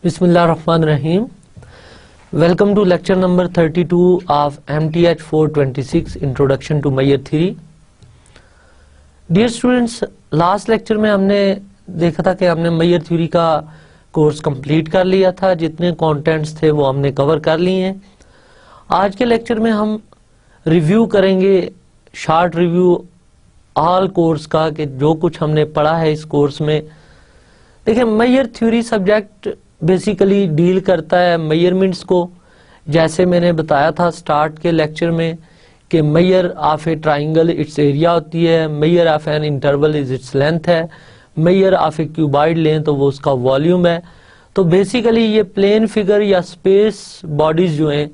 Bismillahirrahmanirrahim. Welcome to lecture number 32 of MTH 426 Introduction to Mayer Theory. Dear students, last lecture में हमने देखा था कि हमने Mayer Theory का कोर्स कंप्लीट कर लिया था, जितने कंटेंट्स थे वो हमने कवर कर लिए हैं. आज के लेक्चर में हम रिव्यू करेंगे, शॉर्ट रिव्यू ऑल कोर्स का, कि जो कुछ हमने पढ़ा है इस कोर्स में. देखिए, mayor theory subject basically deal करता है मेजरमेंट्स को. जैसे मैंने बताया था स्टार्ट के लेक्चर में कि mayor of A triangle it's area होती है, mayor of an interval is its length है, मेयर ऑफ ए क्यूबाइड लें तो वो उसका वॉल्यूम है. तो बेसिकली ये प्लेन फिगर या स्पेस बॉडीज जो हैं,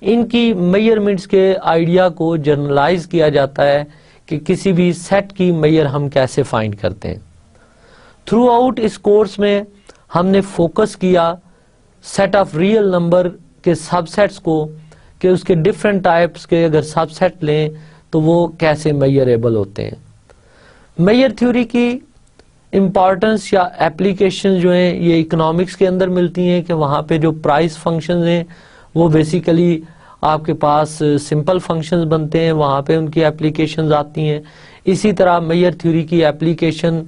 इनकी मेजरमेंट्स के आइडिया को जर्नलाइज किया जाता है कि किसी भी सेट की मेयर हम कैसे फाइंड करते हैं. थ्रू आउट इस कोर्स में हमने फोकस किया सेट ऑफ रियल नंबर के सबसेट्स को, कि उसके डिफरेंट टाइप्स के अगर सबसेट लें तो वो कैसे मेजरेबल होते हैं. मेयर थ्योरी की इम्पॉर्टेंस या एप्लीकेशन जो हैं ये इकोनॉमिक्स के अंदर मिलती हैं, कि वहाँ पे जो प्राइस फंक्शंस हैं वो बेसिकली आपके पास सिंपल फंक्शंस बनते हैं, वहाँ पे उनकी एप्लीकेशंस आती हैं. इसी तरह मेयर थ्योरी की एप्लीकेशन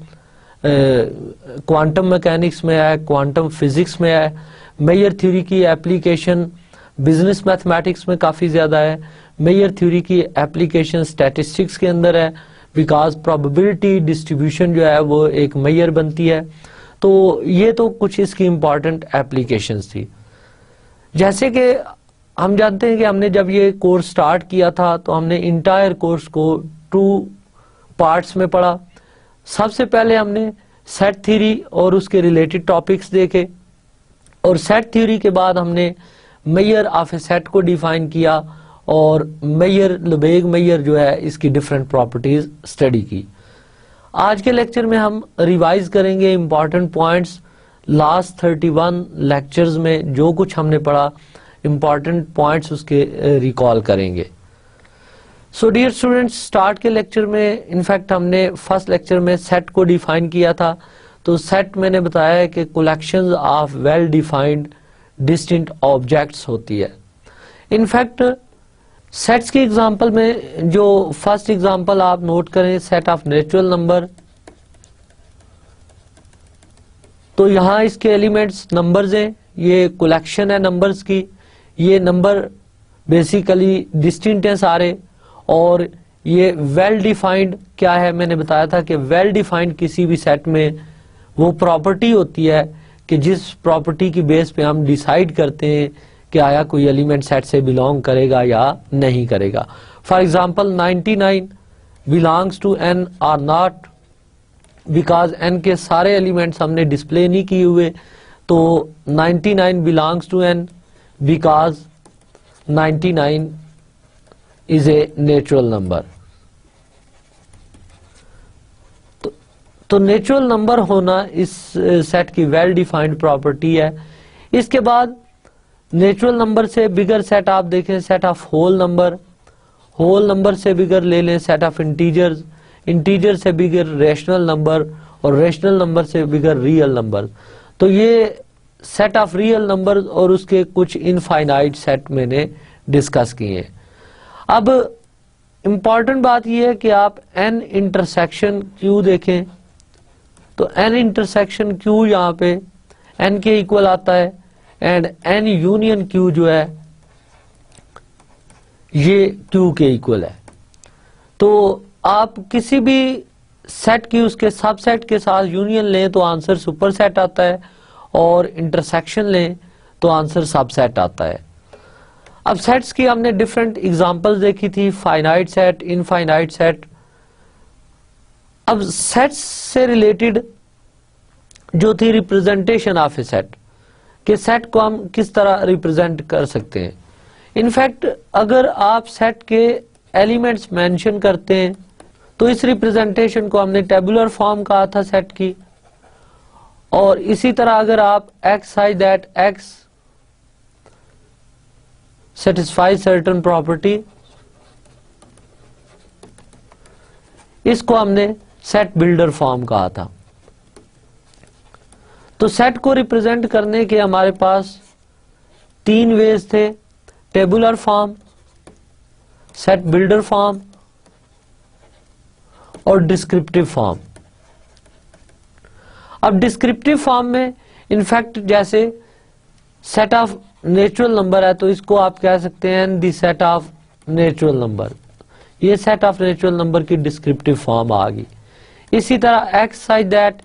क्वांटम मैकेनिक्स में है, क्वांटम फिजिक्स में है. मेयर थ्योरी की एप्लीकेशन बिजनेस मैथमेटिक्स में काफ़ी ज़्यादा है. मेयर थ्योरी की एप्लीकेशन स्टैटिस्टिक्स के अंदर है, बिकॉज प्रोबेबिलिटी डिस्ट्रीब्यूशन जो है वो एक मेयर बनती है. तो ये तो कुछ इसकी इम्पॉर्टेंट एप्लीकेशंस थी. जैसे कि हम जानते हैं कि हमने जब ये कोर्स स्टार्ट किया था तो हमने इंटायर कोर्स को 2 पार्ट्स में पढ़ा. सबसे पहले हमने सेट थ्योरी और उसके रिलेटेड टॉपिक्स देखे, और सेट थ्योरी के बाद हमने मेयर ऑफ ए सेट को डिफाइन किया और मेयर लेबेग मेयर जो है इसकी डिफरेंट प्रॉपर्टीज स्टडी की. आज के लेक्चर में हम रिवाइज करेंगे इंपॉर्टेंट पॉइंट्स. लास्ट 31 लेक्चर्स में जो कुछ हमने पढ़ा, इंपॉर्टेंट पॉइंट्स उसके रिकॉल करेंगे. सो डियर स्टूडेंट्स, स्टार्ट के लेक्चर में इनफैक्ट हमने फर्स्ट लेक्चर में सेट को डिफाइन किया था. तो सेट मैंने बताया है कि collections of well defined distinct objects होती है. इनफैक्ट सेट्स की एग्जांपल में जो फर्स्ट एग्जांपल आप नोट करें, सेट ऑफ नेचुरल नंबर, तो यहाँ इसके एलिमेंट्स नंबर्स हैं, ये कलेक्शन है नंबर्स की. ये नंबर बेसिकली डिस्टिंक्ट हैं सारे, और ये वेल डिफाइंड क्या है, मैंने बताया था कि वेल डिफाइंड किसी भी सेट में वो प्रॉपर्टी होती है कि जिस प्रॉपर्टी की बेस पे हम डिसाइड करते हैं कि आया कोई एलिमेंट सेट से बिलोंग करेगा या नहीं करेगा. For example 99 belongs to N or not, because N के सारे एलिमेंट्स हमने डिस्प्ले नहीं किए हुए, तो 99 belongs to N because 99 is a natural number. तो नेचुरल नंबर होना इस सेट की वेल डिफाइंड प्रॉपर्टी है. इसके बाद नेचुरल नंबर से बिगर सेट आप देखें, set of whole number, whole number से बिगर ले लें सेट ऑफ इंटीजर्स, इंटीजर से बिगर रेशनल नंबर, और रेशनल नंबर से बिगर रियल नंबर. तो ये सेट ऑफ रियल नंबर और उसके कुछ इनफाइनाइट सेट मैंने डिस्कस किए हैं. अब इंपॉर्टेंट बात यह है कि आप एन इंटरसेक्शन क्यू देखें, तो एन इंटरसेक्शन क्यू यहाँ पे एन के इक्वल आता है, एंड एन यूनियन क्यू जो है ये क्यू के इक्वल है. तो आप किसी भी सेट की उसके सबसेट के साथ यूनियन लें तो आंसर सुपरसेट आता है, और इंटरसेक्शन लें तो आंसर सबसेट आता है. अब सेट्स की हमने डिफरेंट एग्जांपल्स देखी थी, फाइनाइट सेट, इनफाइनाइट सेट. अब सेट्स से रिलेटेड जो थी रिप्रेजेंटेशन ऑफ ए सेट, कि सेट को हम किस तरह रिप्रेजेंट कर सकते हैं. इनफैक्ट अगर आप सेट के एलिमेंट्स मेंशन करते हैं तो इस रिप्रेजेंटेशन को हमने टेबुलर फॉर्म कहा था सेट की. और इसी तरह अगर आप x size that x satisfies certain property, इसको हमने सेट बिल्डर फॉर्म कहा था. तो सेट को रिप्रेजेंट करने के हमारे पास 3 वेज थे, tabular form, set builder form और डिस्क्रिप्टिव फॉर्म। अब डिस्क्रिप्टिव फॉर्म में इनफैक्ट जैसे सेट ऑफ नेचुरल नंबर है तो इसको आप कह सकते हैं दी सेट ऑफ नेचुरल नंबर, ये सेट ऑफ नेचुरल नंबर की डिस्क्रिप्टिव फॉर्म आ गई। इसी तरह x such that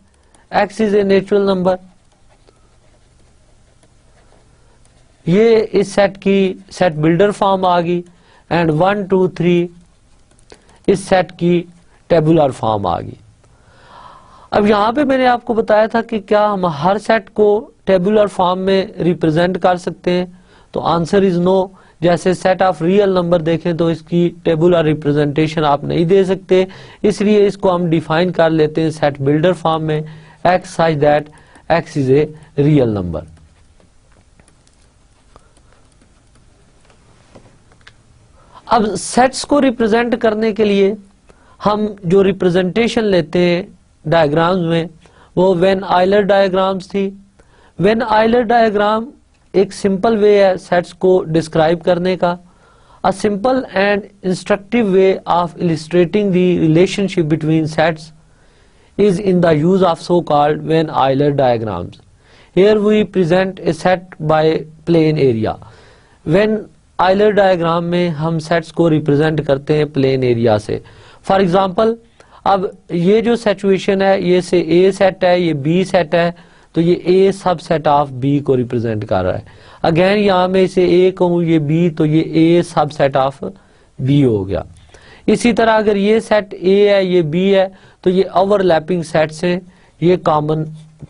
x is a natural number, ये इस सेट की सेट बिल्डर फॉर्म आ गई। एंड 1 2 3 इस सेट की टेबुलर फॉर्म आ गई। अब यहां पे मैंने आपको बताया था कि क्या हम हर सेट को टेबुलर फॉर्म में रिप्रेजेंट कर सकते हैं, तो आंसर इज नो। जैसे सेट ऑफ रियल नंबर देखें तो इसकी टेबुलर रिप्रेजेंटेशन आप नहीं दे सकते, इसलिए इसको हम डिफाइन कर लेते हैं सेट बिल्डर फॉर्म में, x such that x is a real number. अब सेट्स को रिप्रेजेंट करने के लिए हम जो रिप्रेजेंटेशन लेते हैं डायग्राम्स में वो वेन आइलर डायग्राम्स थी। वेन आइलर डायग्राम एक सिंपल वे है सेट्स को डिस्क्राइब करने का, a simple and instructive way of illustrating the relationship between sets is in the use of so-called Venn Euler diagrams. Here we present a set by plane area. Venn Euler diagram में हम sets को represent करते हैं plane area से। For example, अब ये जो situation है ये से A set है, ये B set है, तो ये A सबसेट ऑफ B को रिप्रेजेंट कर रहा है। अगेन यहाँ में इसे A कहूँ ये B, तो ये A सबसेट ऑफ B हो गया। इसी तरह अगर ये सेट A है ये B है तो ये ओवरलैपिंग सेट्स हैं, ये कॉमन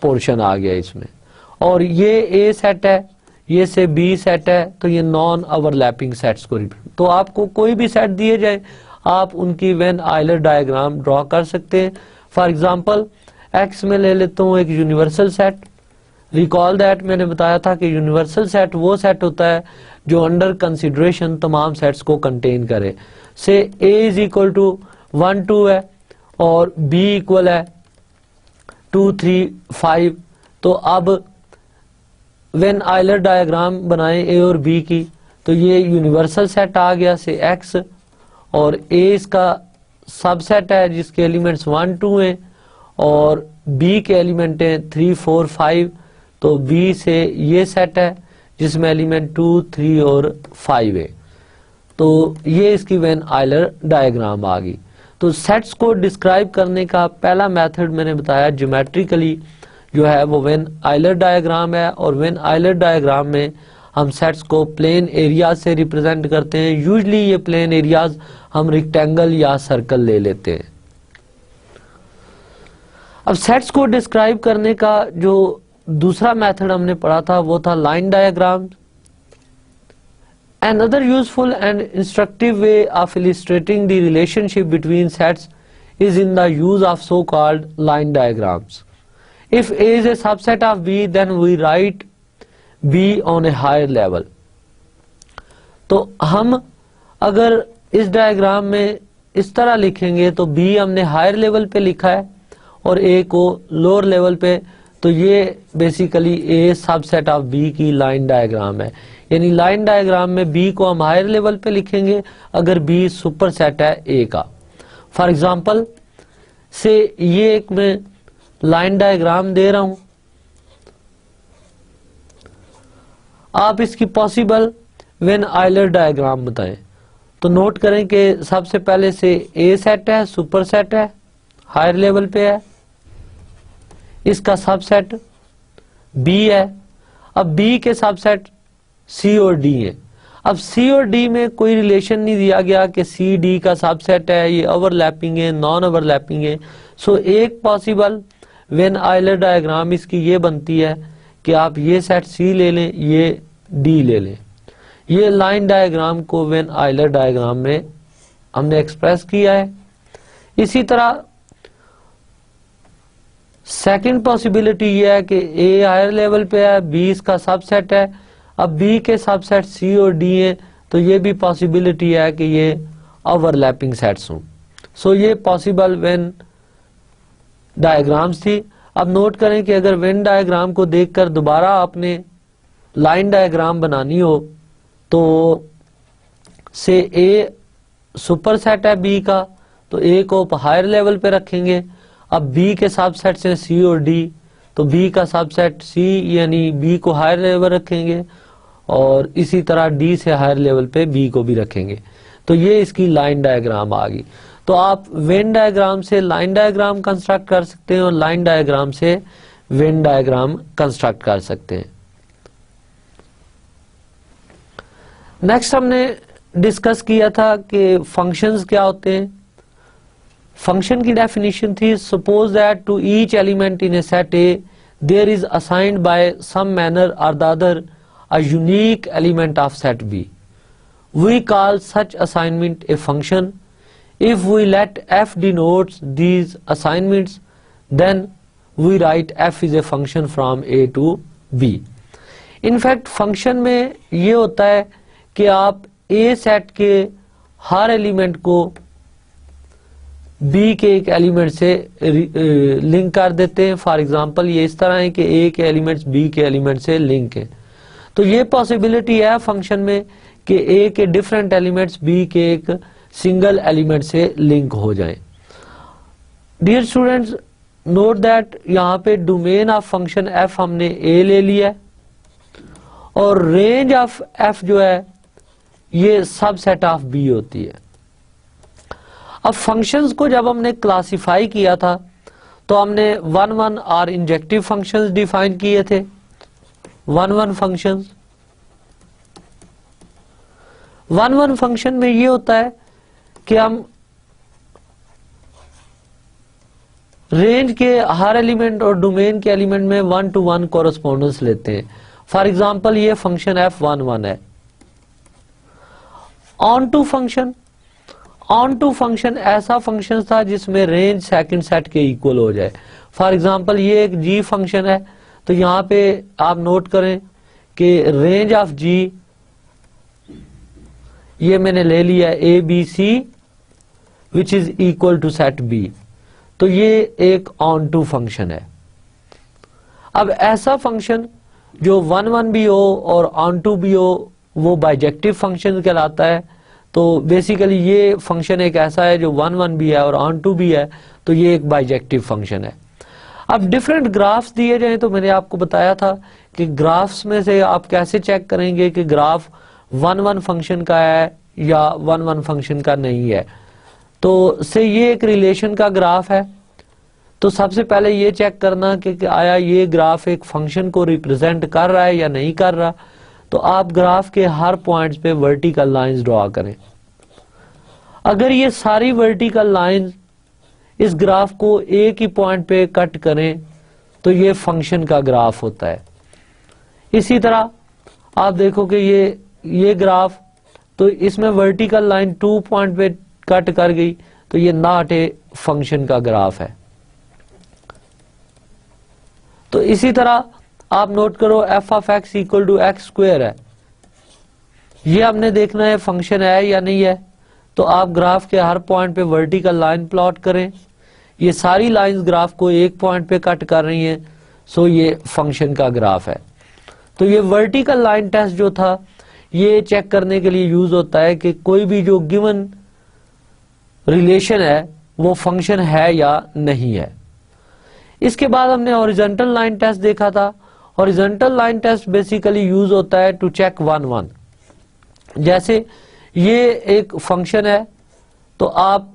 पोर्शन आ गया इसमें। और ये A सेट है, ये से B सेट है, तो ये नॉन ओवरलैपिंग सेट्स को रिप्रेजेंट। तो आपको कोई भी सेट दिए जाए आप उनकी वेन आइलर डायग्राम ड्रॉ कर सकते हैं। फॉर एग्जांपल X में ले लेता हूँ एक यूनिवर्सल सेट। रिकॉल दैट मैंने बताया था कि यूनिवर्सल सेट वो सेट होता है जो अंडर कंसिडरेशन तमाम सेट्स को कंटेन करे। से A इज इक्वल टू 1 2 है और B इक्वल है 2 3 5। तो अब वेन आइलर डायग्राम बनाएं A और B की, तो ये यूनिवर्सल सेट आ गया से X, और A इसका सबसेट है जिसके एलिमेंट्स 1 2 हैं और B के एलिमेंट हैं 3 4 5। तो B से ये सेट है जिसमें एलिमेंट 2 3 और 5 है। तो ये इसकी वेन आइलर डायग्राम आ गई। तो सेट्स को डिस्क्राइब करने का पहला मेथड मैंने बताया ज्योमेट्रिकली जो है वो वेन आइलर डायग्राम है। और वेन आइलर डायग्राम में हम सेट्स को प्लेन एरिया से रिप्रेजेंट करते हैं। यूजली ये प्लेन एरियाज हम रेक्टेंगल या सर्कल ले लेते हैं। अब सेट्स को डिस्क्राइब करने का जो दूसरा मेथड हमने पढ़ा था वो था line diagram. Another useful and instructive way of illustrating the relationship between sets is in the use of so-called line diagrams. If A is a subset of B, then we write B on a higher level. तो हम अगर इस diagram में इस तरह लिखेंगे तो B हमने हायर लेवल पे लिखा है और A को लोअर लेवल पे, तो ये basically A subset of B की लाइन डायग्राम है। यानी लाइन डायग्राम में B को हम हायर लेवल पे लिखेंगे अगर B सुपर सेट है A का। फॉर एग्जांपल से ये एक मैं लाइन डायग्राम दे रहा हूं, आप इसकी पॉसिबल वेन आइलर डायग्राम बताएं। तो नोट करें कि सबसे पहले से A सेट है, सुपर सेट है, हायर लेवल पे है, इसका सबसेट B है। अब B के सबसेट C और D है। अब C और D में कोई रिलेशन नहीं दिया गया कि C D का सबसेट है, ये ओवरलैपिंग है, नॉन ओवरलैपिंग है। सो एक पॉसिबल वेन आइलर डायग्राम इसकी ये बनती है कि आप ये सेट C ले लें, ये D ले लें। ये लाइन डायग्राम को वेन आइलर डायग्राम में हमने एक्सप्रेस किया है। इसी तरह सेकंड पॉसिबिलिटी ये है कि A हायर लेवल पे है, B इसका सबसेट है। अब B के सबसेट C और D हैं, तो ये भी पॉसिबिलिटी है कि ये ओवरलैपिंग सेट्स हों। सो ये पॉसिबल वेन डायग्राम्स थी। अब नोट करें कि अगर वेन डायग्राम को देखकर दोबारा आपने लाइन डायग्राम बनानी हो तो से ए सुपर सेट है बी का, तो ए को हायर लेवल पे रखेंगे। अब बी के सबसेट्स हैं सी और डी, तो बी का सबसेट सी यानी बी को हायर लेवल रखेंगे और इसी तरह डी से हायर लेवल पे बी को भी रखेंगे। तो ये इसकी लाइन डायग्राम आ गई। तो आप वेन डायग्राम से लाइन डायग्राम कंस्ट्रक्ट कर सकते हैं और लाइन डायग्राम से वेन डायग्राम कंस्ट्रक्ट कर सकते हैं। नेक्स्ट हमने डिस्कस किया था कि फंक्शंस क्या होते हैं। फंक्शन की डेफिनेशन थी, suppose that to each element in a set A there is assigned by some manner or the other a unique element of set B. We call such assignment a function. If we let f denotes these assignments, then we write f is a function from a to b. In fact, function में ये होता है कि आप a set के हर element को b के एक एलिमेंट से लिंक कर देते हैं। फॉर एग्जांपल ये इस तरह है कि a के एलिमेंट्स b के एलिमेंट से लिंक है। तो ये पॉसिबिलिटी है फंक्शन में कि a के डिफरेंट एलिमेंट्स b के एक सिंगल एलिमेंट से लिंक हो जाएं। डियर स्टूडेंट्स, नोट दैट यहाँ पे डोमेन ऑफ फंक्शन f हमने a ले लिया है और रेंज ऑफ f जो है ये सबसेट ऑफ b होती है। अब फंक्शंस को जब हमने क्लासिफाई किया था तो हमने 1-1 और इंजेक्टिव फंक्शंस डिफाइन किए थे। 1-1 फंक्शंस 1-1 फंक्शन में ये होता है कि हम रेंज के हर एलिमेंट और डोमेन के एलिमेंट में 1-to-1 कोरेस्पोंडेंस लेते हैं। फॉर एग्जांपल ये फंक्शन f11 है। ऑन टू फंक्शन ऐसा फंक्शन था जिसमें रेंज सेकंड सेट के इक्वल हो जाए। फॉर एग्जांपल ये एक g फंक्शन है, तो यहां पे आप नोट करें कि रेंज ऑफ g ये मैंने ले लिया A B C which is equal to set B. तो ये एक ऑन टू फंक्शन है। अब ऐसा फंक्शन जो 1-1 भी हो और ऑन टू भी हो वो बाइजेक्टिव फंक्शन कहलाता है। तो बेसिकली ये फंक्शन एक ऐसा है जो 1-1 भी है और ऑन टू भी है, तो ये एक बाइजेक्टिव फंक्शन है। अब डिफरेंट ग्राफ्स दिए जाएं तो मैंने आपको बताया था कि ग्राफ्स में से आप कैसे चेक करेंगे कि ग्राफ 1-1 फंक्शन का है या 1-1 फंक्शन का नहीं है। तो से ये एक रिलेशन का ग्राफ है, तो सबसे पहले ये चेक करना कि आया ये ग्राफ एक फंक्शन को रिप्रेजेंट कर रहा है या नहीं कर रहा। तो आप ग्राफ के हर पॉइंट्स पे वर्टिकल लाइंस ड्रॉ करें। अगर ये सारी वर्टिकल लाइंस इस ग्राफ को एक ही पॉइंट पे कट करें तो ये फंक्शन का ग्राफ होता है। इसी तरह आप देखो कि ये ग्राफ, तो इसमें वर्टिकल लाइन 2 पॉइंट पे कट कर गई, तो ये नॉट ए फंक्शन का ग्राफ है। तो इसी तरह आप नोट करो f of x equal to X square है। ये हमने देखना है फंक्शन है या नहीं है। तो आप ग्राफ के हर पॉइंट पे वर्टिकल लाइन प्लॉट करें। ये सारी लाइंस ग्राफ को एक पॉइंट पे कट कर रही हैं, सो ये फंक्शन का ग्राफ है। तो ये वर्टिकल लाइन टेस्ट जो था ये चेक करने के लिए यूज होता है कि कोई भी जो गिवन रिलेशन है वो फंक्शन है या नहीं है। इसके बाद हमने हॉरिजॉन्टल लाइन टेस्ट देखा था। Horizontal line test basically use होता है टू चेक 1-1। जैसे ये एक फंक्शन है तो आप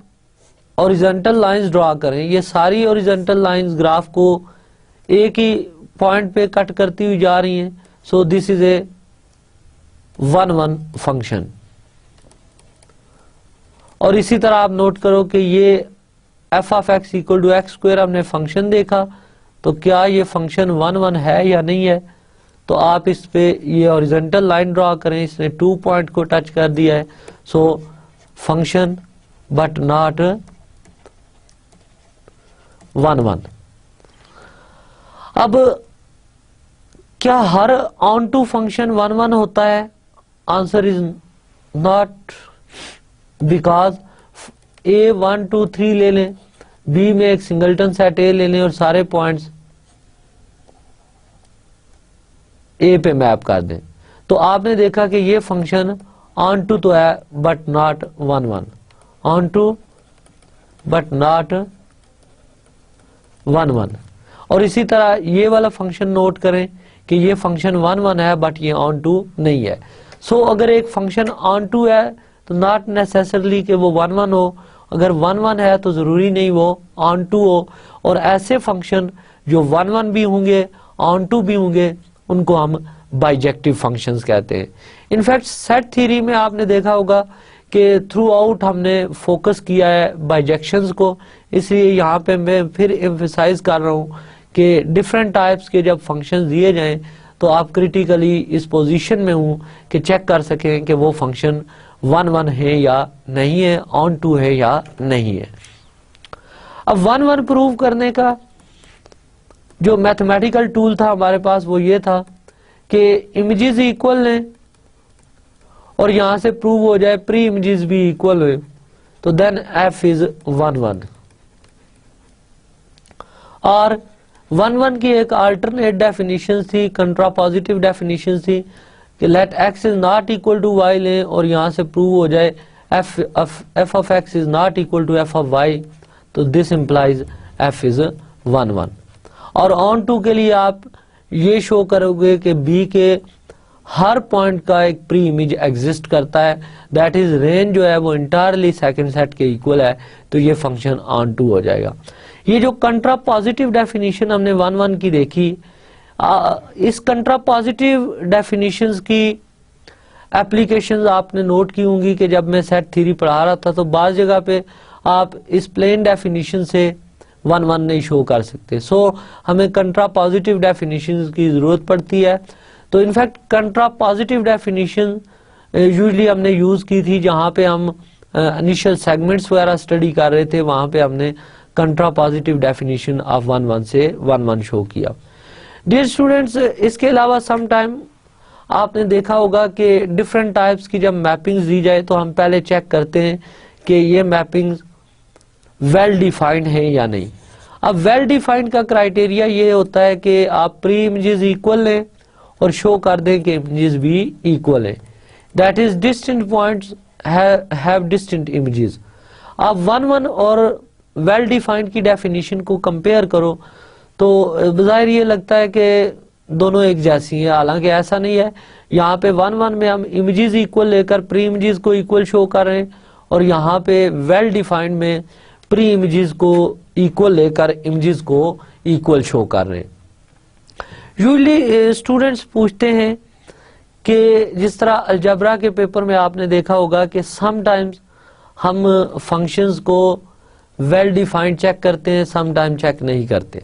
हॉरिजॉन्टल लाइंस ड्रॉ करें। ये सारी हॉरिजॉन्टल लाइंस ग्राफ को एक ही पॉइंट पे कट करती हुई जा रही हैं। So this is a 1-1 function. और इसी तरह आप नोट करो कि ये f of x equal to X square हमने फंक्शन देखा, तो क्या ये फंक्शन 1-1 है या नहीं है। तो आप इस पे ये हॉरिजॉन्टल लाइन ड्रॉ करें। इसने 2 पॉइंट को टच कर दिया है, सो फंक्शन बट नॉट 1-1। अब क्या हर ऑन टू फंक्शन 1-1 होता है? Answer is not, because A 1 2 3 ले लें, B में एक सिंगलटन सेट A ले लें और सारे पॉइंट्स ए पे मैप कर दें, तो आपने देखा कि ये फंक्शन ऑन टू तो है but not 1 1, onto but not 1 1। और इसी तरह ये वाला फंक्शन नोट करें कि ये फंक्शन 1 1 है बट ये ऑन टू नहीं है। सो अगर एक फंक्शन ऑन टू है तो नॉट नेसेसरली कि वो 1 1 हो, अगर 1 1 है तो जरूरी नहीं वो ऑन टू हो। और ऐसे फंक्शन जो 1 1 भी होंगे ऑन टू भी होंगे उनको हम बाइजेक्टिव फंक्शंस कहते हैं। इनफैक्ट सेट थ्योरी में आपने देखा होगा कि थ्रू आउट हमने फोकस किया है बाइजेक्शंस को, इसलिए यहाँ पे मैं फिर एम्फसाइज कर रहा हूँ कि डिफरेंट टाइप्स के जब फंक्शंस दिए जाएं तो आप क्रिटिकली इस पोजीशन में हूँ कि चेक कर सकें कि वो फंक्शन 1 1 है या नहीं है, ऑन टू है या नहीं है। अब 1 1 प्रूव करने का जो मैथमेटिकल टूल था हमारे पास वो ये था कि इमेजेस इक्वल लें और यहां से प्रूव हो जाए प्री इमेजेस भी इक्वल हुए, तो देन एफ इज 1 1। और 1 1 की एक अल्टरनेट डेफिनेशन थी, कंट्रापोजिटिव डेफिनेशन थी कि let X is not equal to Y लें और यहां से प्रूव हो जाए F of X is not equal to F of Y, तो दिस इंप्लाइज एफ इज 1 1। और ऑन टू के लिए आप ये शो करोगे कि बी के हर पॉइंट का एक प्री इमेज एग्जिस्ट करता है, दैट इज रेंज जो है वो इंटायरली सेकंड सेट के इक्वल है, तो ये फंक्शन ऑन टू हो जाएगा। ये जो कंट्रापोजिटिव डेफिनेशन हमने 1 1 की देखी, इस कंट्रापोजिटिव डेफिनेशंस की एप्लीकेशंस आपने नोट की होंगी कि जब मैं सेट थ्योरी पढ़ा रहा था तो बाज जगह पे आप इस प्लेन डेफिनेशन से 1 1 नहीं शो कर सकते, सो हमें कंट्रापोजिटिव डेफिनेशन की जरूरत पड़ती है। तो इनफैक्ट कंट्रापोजिटिव डेफिनेशन यूजुअली हमने यूज की थी जहां पे हम इनिशियल सेगमेंट्स वगैरह स्टडी कर रहे थे, वहां पे हमने कंट्रापोजिटिव डेफिनेशन ऑफ 1 1 से 1 1 शो किया। डियर स्टूडेंट्स, इसके अलावा सम टाइम आपने देखा होगा कि डिफरेंट टाइप्स की जब मैपिंग्स दी जाए तो हम पहले चेक करते हैं कि ये मैपिंग्स वेल डिफाइंड है या नहीं। अब वेल डिफाइंड का क्राइटेरिया ये होता है कि आप प्री इमेजेस इक्वल लें और शो कर दें कि इमेजेस भी इक्वल है, that is distant points have distant images. आप 1 1 और वेल डिफाइंड की डेफिनेशन को कंपेयर करो तो बज़ाहिर ये लगता है कि दोनों एक जैसी हैं, हालांकि ऐसा नहीं है। यहाँ पे 1 1 में हम इमेजेस इक्वल लेकर प्री इमेजेस को इक्वल शो कर रहे हैं और यहाँ पे वेल डिफाइंड में प्री इमेजेस को इक्वल लेकर इमेजेस को इक्वल शो कर रहे हैं। यूजुअली स्टूडेंट्स पूछते हैं कि जिस तरह अलजेब्रा के पेपर में आपने देखा होगा कि समटाइम्स हम फंक्शंस को वेल डिफाइंड चेक करते हैं, समटाइम चेक नहीं करते।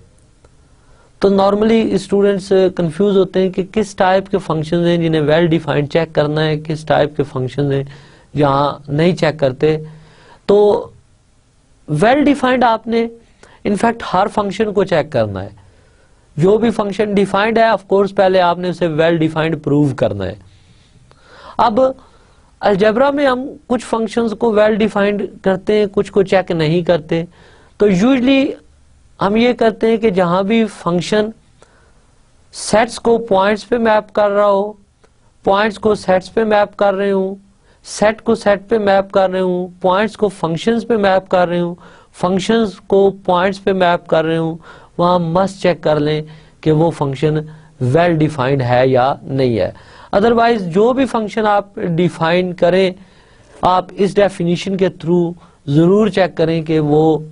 तो नॉर्मली स्टूडेंट्स कंफ्यूज होते हैं कि किस टाइप के फंक्शंस हैं जिन्हें वेल डिफाइंड चेक करना है, किस टाइप के फंक्शंस हैं जहां नहीं चेक करते। तो वेल डिफाइंड आपने इनफैक्ट हर फंक्शन को चेक करना है, जो भी फंक्शन डिफाइंड है ऑफ कोर्स पहले आपने उसे वेल डिफाइंड प्रूव करना है। अब अलजेब्रा में हम कुछ फंक्शंस को वेल डिफाइंड करते हैं, कुछ को चेक नहीं करते। तो यूजुअली हम ये करते हैं कि जहां भी फंक्शन सेट्स को पॉइंट्स पे मैप कर रहा हो, पॉइंट्स को सेट्स पे मैप कर रहे हूं, सेट को सेट पे मैप कर रहे हूं, पॉइंट्स को फंक्शंस पे मैप कर रहे हूं, फंक्शंस को पॉइंट्स पे मैप कर रहे हूं, वहां मस्ट चेक कर लें कि वो फंक्शन वेल डिफाइंड है या नहीं है। अदरवाइज जो भी फंक्शन आप डिफाइन करें आप इस डेफिनेशन के थ्रू जरूर चेक करें कि वो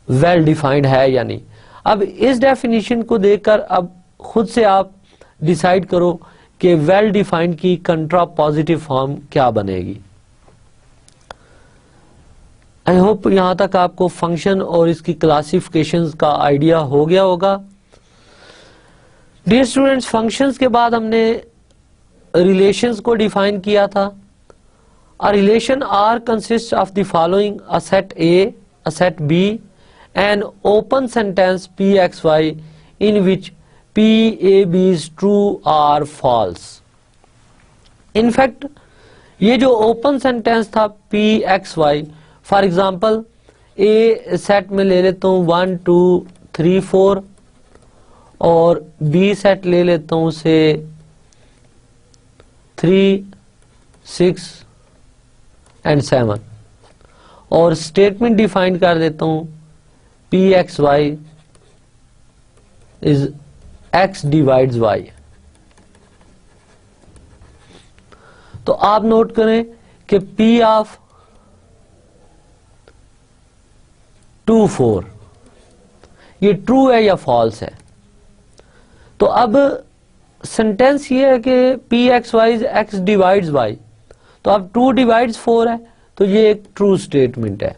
वेल डिफाइंड है या नहीं। अब इस डेफिनेशन को देखकर अब खुद से आप डिसाइड करो कि वेल डिफाइंड की कंट्रापोजिटिव फॉर्म क्या बनेगी। आई होप यहां तक आपको फंक्शन और इसकी क्लासिफिकेशंस का आइडिया हो गया होगा। डियर स्टूडेंट्स, फंक्शंस के बाद हमने रिलेशंस को डिफाइन किया था। A relation R consist of the following: a set A, a set B, an open sentence P X Y in which P A B is true or false। In fact ये जो open sentence था P X Y, for example A set में ले लेता हूं 1 2 3 4 और B set ले लेता हूं से 3, 6 एंड 7 और स्टेटमेंट डिफाइन कर देता हूं P X Y is X divides Y. तो आप नोट करें कि पी ऑफ 2, 4 ये ट्रू है या फॉल्स है। तो अब सेंटेंस ये है कि P X Y is X divides Y, तो अब 2 डिवाइड्स 4 है, तो ये एक ट्रू स्टेटमेंट है।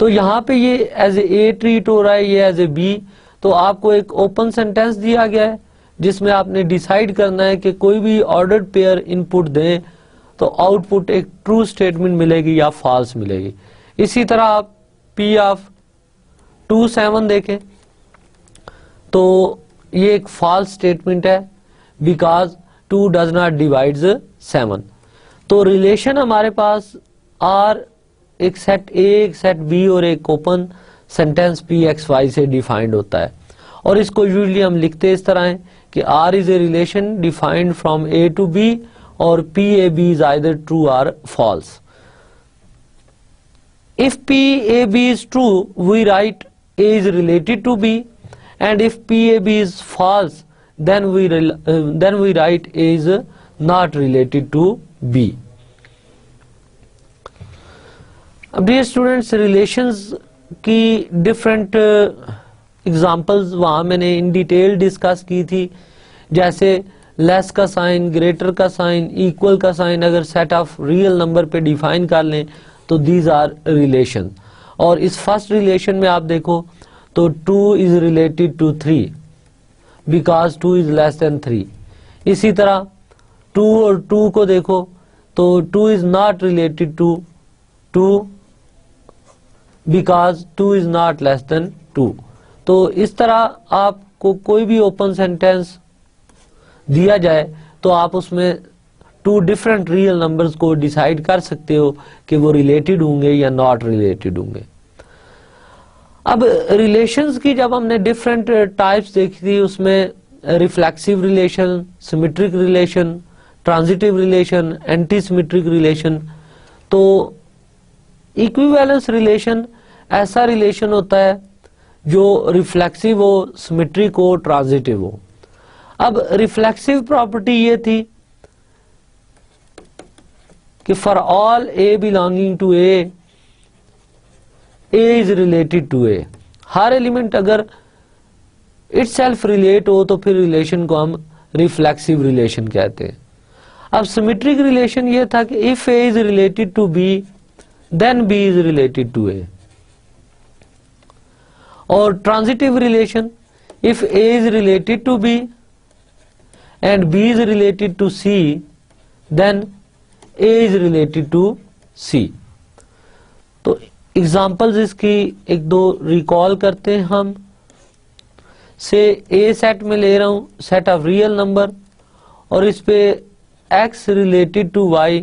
तो यहां पे ये एज ए ट्रीट हो रहा है, ये एज ए बी। तो आपको एक ओपन सेंटेंस दिया गया है जिसमें आपने डिसाइड करना है कि कोई भी ऑर्डर्ड पेयर इनपुट दें तो आउटपुट एक ट्रू स्टेटमेंट मिलेगी या फॉल्स मिलेगी। इसी तरह आप पी ऑफ 2, 7 देखें तो ये एक फॉल्स स्टेटमेंट है बिकॉज 2 डज नॉट डिवाइड्स 7। तो रिलेशन हमारे पास आर एक सेट ए, एक सेट बी और एक open sentence P X Y से डिफाइंड होता है। और इसको यूजुअली हम लिखते इस तरह है कि R is a relation defined from A to B और P A B is either true or false. If P A B is true, we write A is related to B, and if P A B is false, then we write A is not related to B. अब dear students, relations की different examples वहां मैंने in detail discuss की थी, जैसे less का sign, greater का sign, equal का साइन अगर सेट ऑफ रियल नंबर पे डिफाइन कर लें तो दीज आर रिलेशन। और इस फर्स्ट रिलेशन में आप देखो तो 2 is related to 3 because 2 is less than 3। इसी तरह 2 और 2 को देखो तो 2 is not related to 2 because 2 is not less than 2। तो इस तरह आपको कोई भी ओपन सेंटेंस दिया जाए तो आप उसमें 2 डिफरेंट रियल नंबर्स को डिसाइड कर सकते हो कि वो रिलेटेड होंगे या नॉट रिलेटेड होंगे। अब रिलेशंस की जब हमने डिफरेंट टाइप्स देखी थी, उसमें reflexive relation, symmetric relation, transitive relation, anti symmetric relation. तो इक्विवेलेंस रिलेशन ऐसा रिलेशन होता है जो रिफ्लेक्सिव हो, सिमेट्रिक हो, ट्रांजिटिव हो। अब रिफ्लेक्सिव प्रॉपर्टी ये थी कि for all A belonging to A is related to A. हर एलिमेंट अगर इटसेल्फ रिलेट हो तो फिर रिलेशन को हम रिफ्लेक्सिव रिलेशन कहते हैं। अब सिमेट्रिक रिलेशन ये था कि if A is related to B then B is related to A. और transitive relation, if A is related to B and B is related to C then A is related to C। तो examples इसकी एक दो recall करते हैं हम। से A set में ले रहा हूं सेट ऑफ रियल नंबर और इस पे X related to Y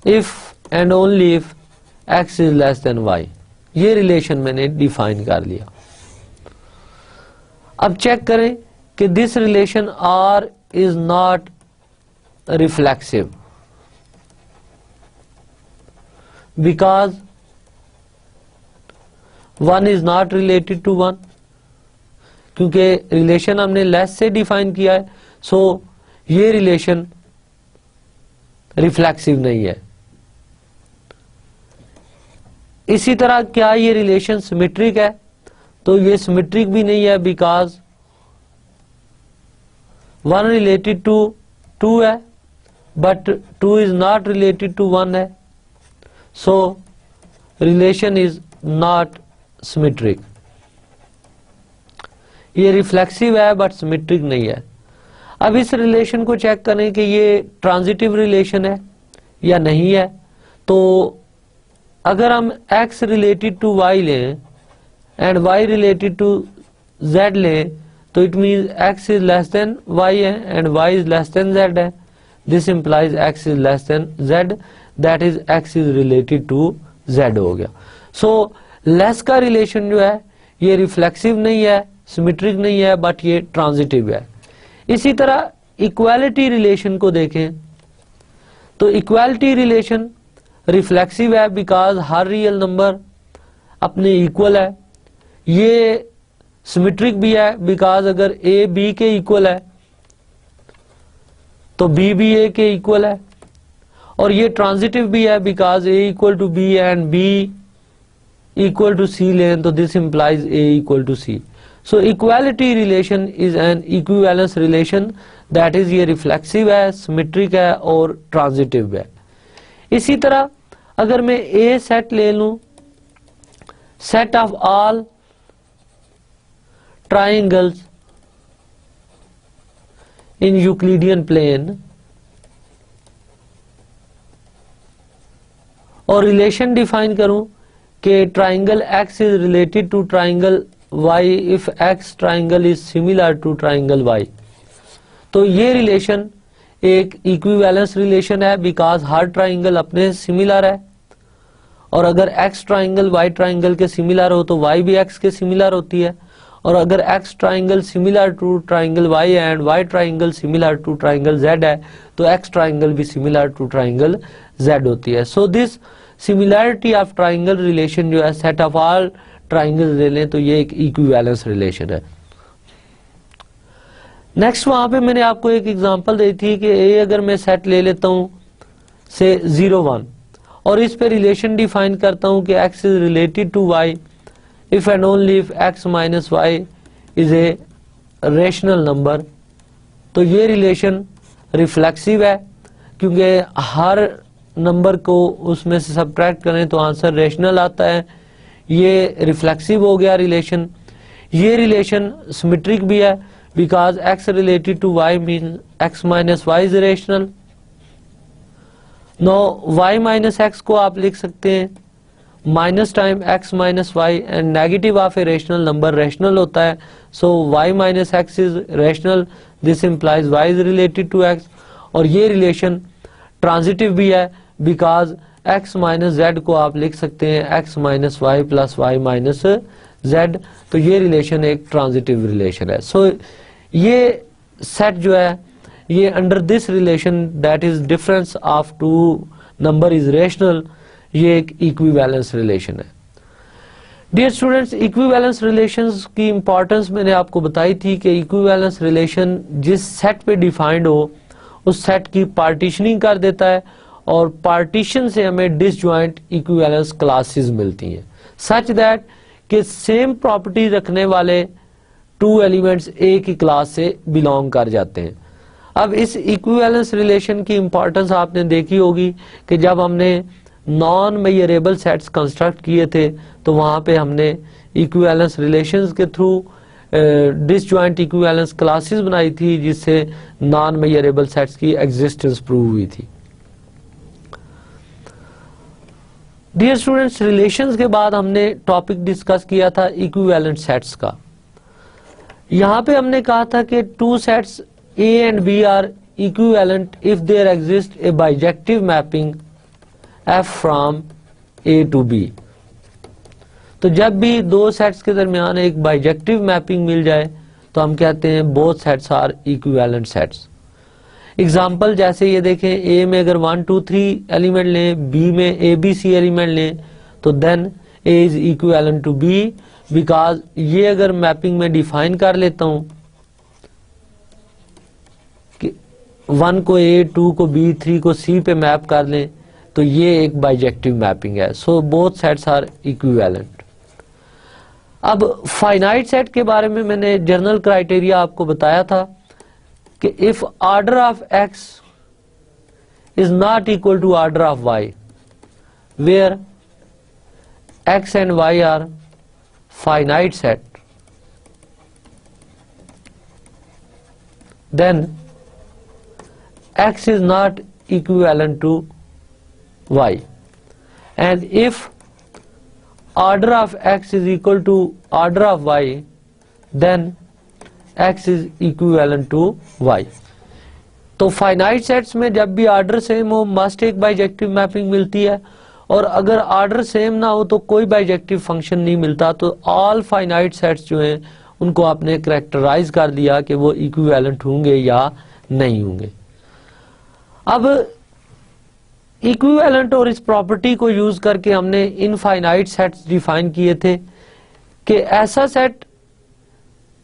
if and only if X is less than Y। ये रिलेशन मैंने डिफाइन कर लिया। अब चेक करें कि this relation R is not reflexive because 1 is not related to 1, क्योंकि रिलेशन हमने लेस से डिफाइन किया है, सो ये रिलेशन रिफ्लेक्सिव नहीं है। इसी तरह क्या ये रिलेशन सिमेट्रिक है? तो ये सिमेट्रिक भी नहीं है बिकॉज 1 रिलेटेड टू 2 है but 2 is not related to 1 है, so relation is not symmetric. ये रिफ्लेक्सिव है बट सिमेट्रिक नहीं है। अब इस रिलेशन को चेक करें कि ये ट्रांजिटिव रिलेशन है या नहीं है। तो अगर हम x रिलेटेड टू y लें and y related to z लें तो it mean x is less than y है and y is less than z है। This implies x is less than z, that is x is related to z हो गया। So less का relation जो है ये रिफ्लेक्सिव नहीं है, सिमेट्रिक नहीं है, बट ये ट्रांजिटिव है। इसी तरह इक्वालिटी रिलेशन को देखें तो इक्वालिटी रिलेशन रिफ्लेक्सिव है बिकॉज हर रियल नंबर अपने इक्वल है। ये सिमेट्रिक भी है बिकॉज अगर ए बी के इक्वल है तो बी भी ए के इक्वल है। और ये ट्रांजिटिव भी है because A equal to B and B equal to C लें तो this implies A equal to C. So equality relation is an equivalence relation, that is ये रिफ्लेक्सिव है, सिमेट्रिक है और ट्रांजिटिव है। इसी तरह अगर मैं ए सेट ले लूं, set of all triangles in Euclidean plane, और रिलेशन डिफाइन करूं कि triangle x is related to triangle y if x triangle is similar to triangle y, तो ये रिलेशन एक इक्विवेलेंस रिलेशन है बिकॉज हर ट्राइंगल अपने सिमिलर है। और अगर x ट्राइंगल y ट्राइंगल के सिमिलर हो तो y भी x के सिमिलर होती है। और अगर x triangle similar to triangle y and y triangle similar to triangle z है तो x ट्राइंगल भी सिमिलर टू ट्राइंगल z होती है। So this similarity of triangle relation जो है सेट ऑफ ऑल ट्राइंगल ले लें तो ये एक इक्विवेलेंस रिलेशन है। नेक्स्ट वहां पे मैंने आपको एक एग्जांपल दी थी कि ए अगर मैं सेट ले लेता हूं से 0 1 और इस पे रिलेशन डिफाइन करता हूं कि x is related to y if and only if x minus y is a rational number, तो ये रिलेशन रिफ्लेक्सिव है क्योंकि हर नंबर को उसमें से सब्ट्रैक्ट करें तो आंसर रेशनल आता है। ये रिफ्लेक्सिव हो गया रिलेशन। ये रिलेशन सिमेट्रिक भी है because x related to y mean x minus y is rational. No y minus x को आप लिख सकते हैं minus time x minus y and negative of a rational number rational होता है। So y minus x is rational, this implies y is related to x। और ये relation transitive भी है बिकॉज x माइनस z को आप लिख सकते हैं x minus Y plus Y minus z, तो ये रिलेशन एक ट्रांजिटिव रिलेशन है। सो ये सेट जो है ये under this relation that is difference of two number is rational, ये एक इक्विवेलेंस रिलेशन है। डियर स्टूडेंट्स, इक्विवेलेंस रिलेशंस की इंपॉर्टेंस मैंने आपको बताई थी कि इक्विवेलेंस रिलेशन जिस सेट पे डिफाइंड हो उस सेट की पार्टीशनिंग कर देता है और पार्टीशन से हमें डिसजॉइंट इक्विवेलेंस क्लासेस मिलती हैं सच दैट कि सेम प्रॉपर्टी रखने वाले टू एलिमेंट्स एक ही क्लास से बिलोंग कर जाते हैं। अब इस इक्विवेलेंस रिलेशन की इंपॉर्टेंस आपने देखी होगी कि जब हमने नॉन मेजरेबल सेट्स कंस्ट्रक्ट किए थे तो वहां पे हमने इक्विवेलेंस रिलेशंस के थ्रू डिसजॉइंट इक्विवेलेंस क्लासेस बनाई थी जिससे नॉन मेजरेबल सेट्स की एग्जिस्टेंस प्रूव हुई थी। डियर स्टूडेंट्स, रिलेशंस के बाद हमने टॉपिक डिस्कस किया था इक्विवेलेंट सेट्स का। यहां पे हमने कहा था कि two sets A and B are equivalent if there exist a bijective mapping F from A to B। तो जब भी दो सेट्स के दरमियान एक बाइजेक्टिव मैपिंग मिल जाए तो हम कहते हैं both sets are equivalent sets. Example जैसे ये देखें, A में अगर 1 2 3 एलिमेंट लें, B में A B C एलिमेंट लें तो then A is equivalent to B because ये अगर मैपिंग में डिफाइन कर लेता हूं कि 1 को A, 2 को B, 3 को C पे मैप कर लें तो ये एक बाइजेक्टिव मैपिंग है। So both sets are equivalent. अब फाइनाइट सेट के बारे में मैंने जनरल क्राइटेरिया आपको बताया था कि if order of x is not equal to order of y where x and y are finite set then x is not equivalent to y, and if order of x is equal to order of y then x is equivalent to y। तो finite sets में जब भी order same हो must एक bijective mapping मिलती है और अगर ऑर्डर सेम ना हो तो कोई बाइजेक्टिव फंक्शन नहीं मिलता। तो ऑल फाइनाइट सेट्स जो हैं उनको आपने कैरेक्टराइज कर दिया कि वो इक्विवेलेंट होंगे या नहीं होंगे। अब इक्विवेलेंट और इस प्रॉपर्टी को यूज करके हमने इनफाइनाइट सेट्स डिफाइन किए थे कि ऐसा सेट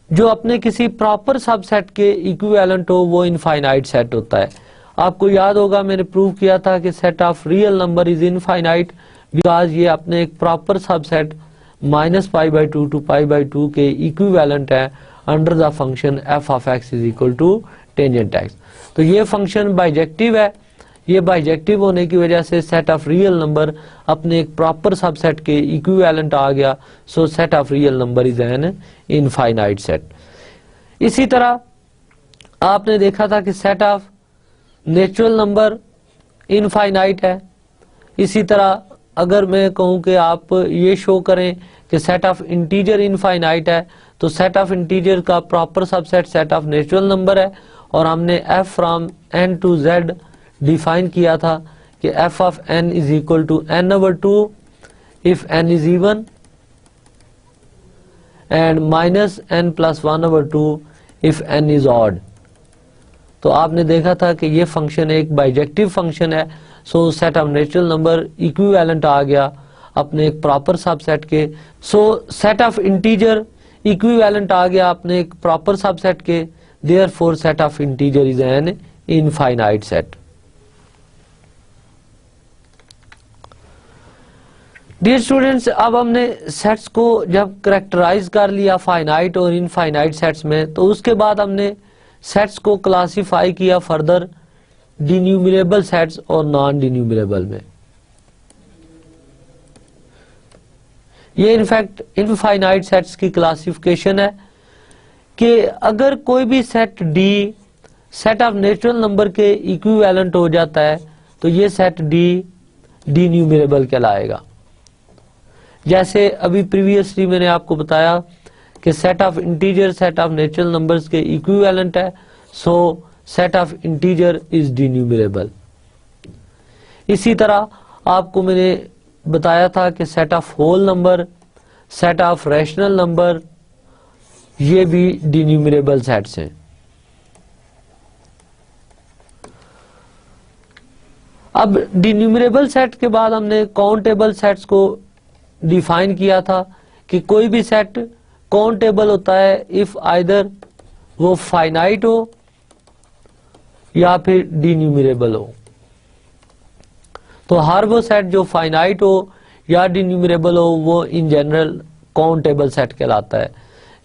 जो अपने किसी प्रॉपर सबसेट के इक्विवेलेंट हो वो इनफाइनाइट सेट होता है। आपको याद होगा मैंने प्रूव किया था कि set of real number is infinite because ये अपने एक प्रॉपर सबसेट -π/2 to π/2 के इक्विवेलेंट है under the function f of x is equal to tangent x। तो ये फंक्शन बाइजेक्टिव है। ये बाइजेक्टिव होने की वजह से सेट ऑफ रियल नंबर अपने एक प्रॉपर सबसेट के इक्विवेलेंट आ गया। सो set of real number is an infinite set. इसी तरह आपने देखा था कि set of natural number infinite है। इसी तरह अगर मैं कहूं कि आप ये शो करें कि सेट ऑफ इंटीजर इनफाइनाइट है तो सेट ऑफ इंटीजर का proper subset set of natural number है और हमने f from n to z define किया था कि f of n is equal to n/2 if n is even and -n + 1/2 if n is odd। तो आपने देखा था कि ये फंक्शन एक बाइजेक्टिव फंक्शन है। So set of natural number equivalent आ गया अपने एक प्रॉपर सबसेट के। So set of integer equivalent आ गया अपने एक प्रॉपर सबसेट के। Therefore set of integer is an infinite set. Dear students, अब हमने सेट्स को जब करेक्टराइज कर लिया फाइनाइट और इनफाइनाइट सेट्स में तो उसके बाद हमने सेट्स को क्लासिफाई किया फर्दर डिन्यूमरेबल सेट्स और नॉन डिन्यूमरेबल में। ये इनफैक्ट इनफाइनाइट सेट्स की क्लासिफिकेशन है कि अगर कोई भी set D set of natural number के इक्विवेलेंट हो जाता है तो ये सेट डी डिन्यूमरेबल कहलाएगा। जैसे अभी प्रीवियसली मैंने आपको बताया कि set of integer set of natural numbers के इक्विवेलेंट है। So set of integer is denumerable. इसी तरह आपको मैंने बताया था कि set of whole number set of rational number ये भी डिन्यूमरेबल सेट्स हैं। अब डिन्यूमरेबल सेट के बाद हमने काउंटेबल सेट्स को डिफाइन किया था कि कोई भी सेट काउंटेबल होता है इफ आइदर वो फाइनाइट हो या फिर डिन्यूमरेबल हो। तो हर वो सेट जो फाइनाइट हो या डिन्यूमरेबल हो वो इन जनरल काउंटेबल सेट कहलाता है।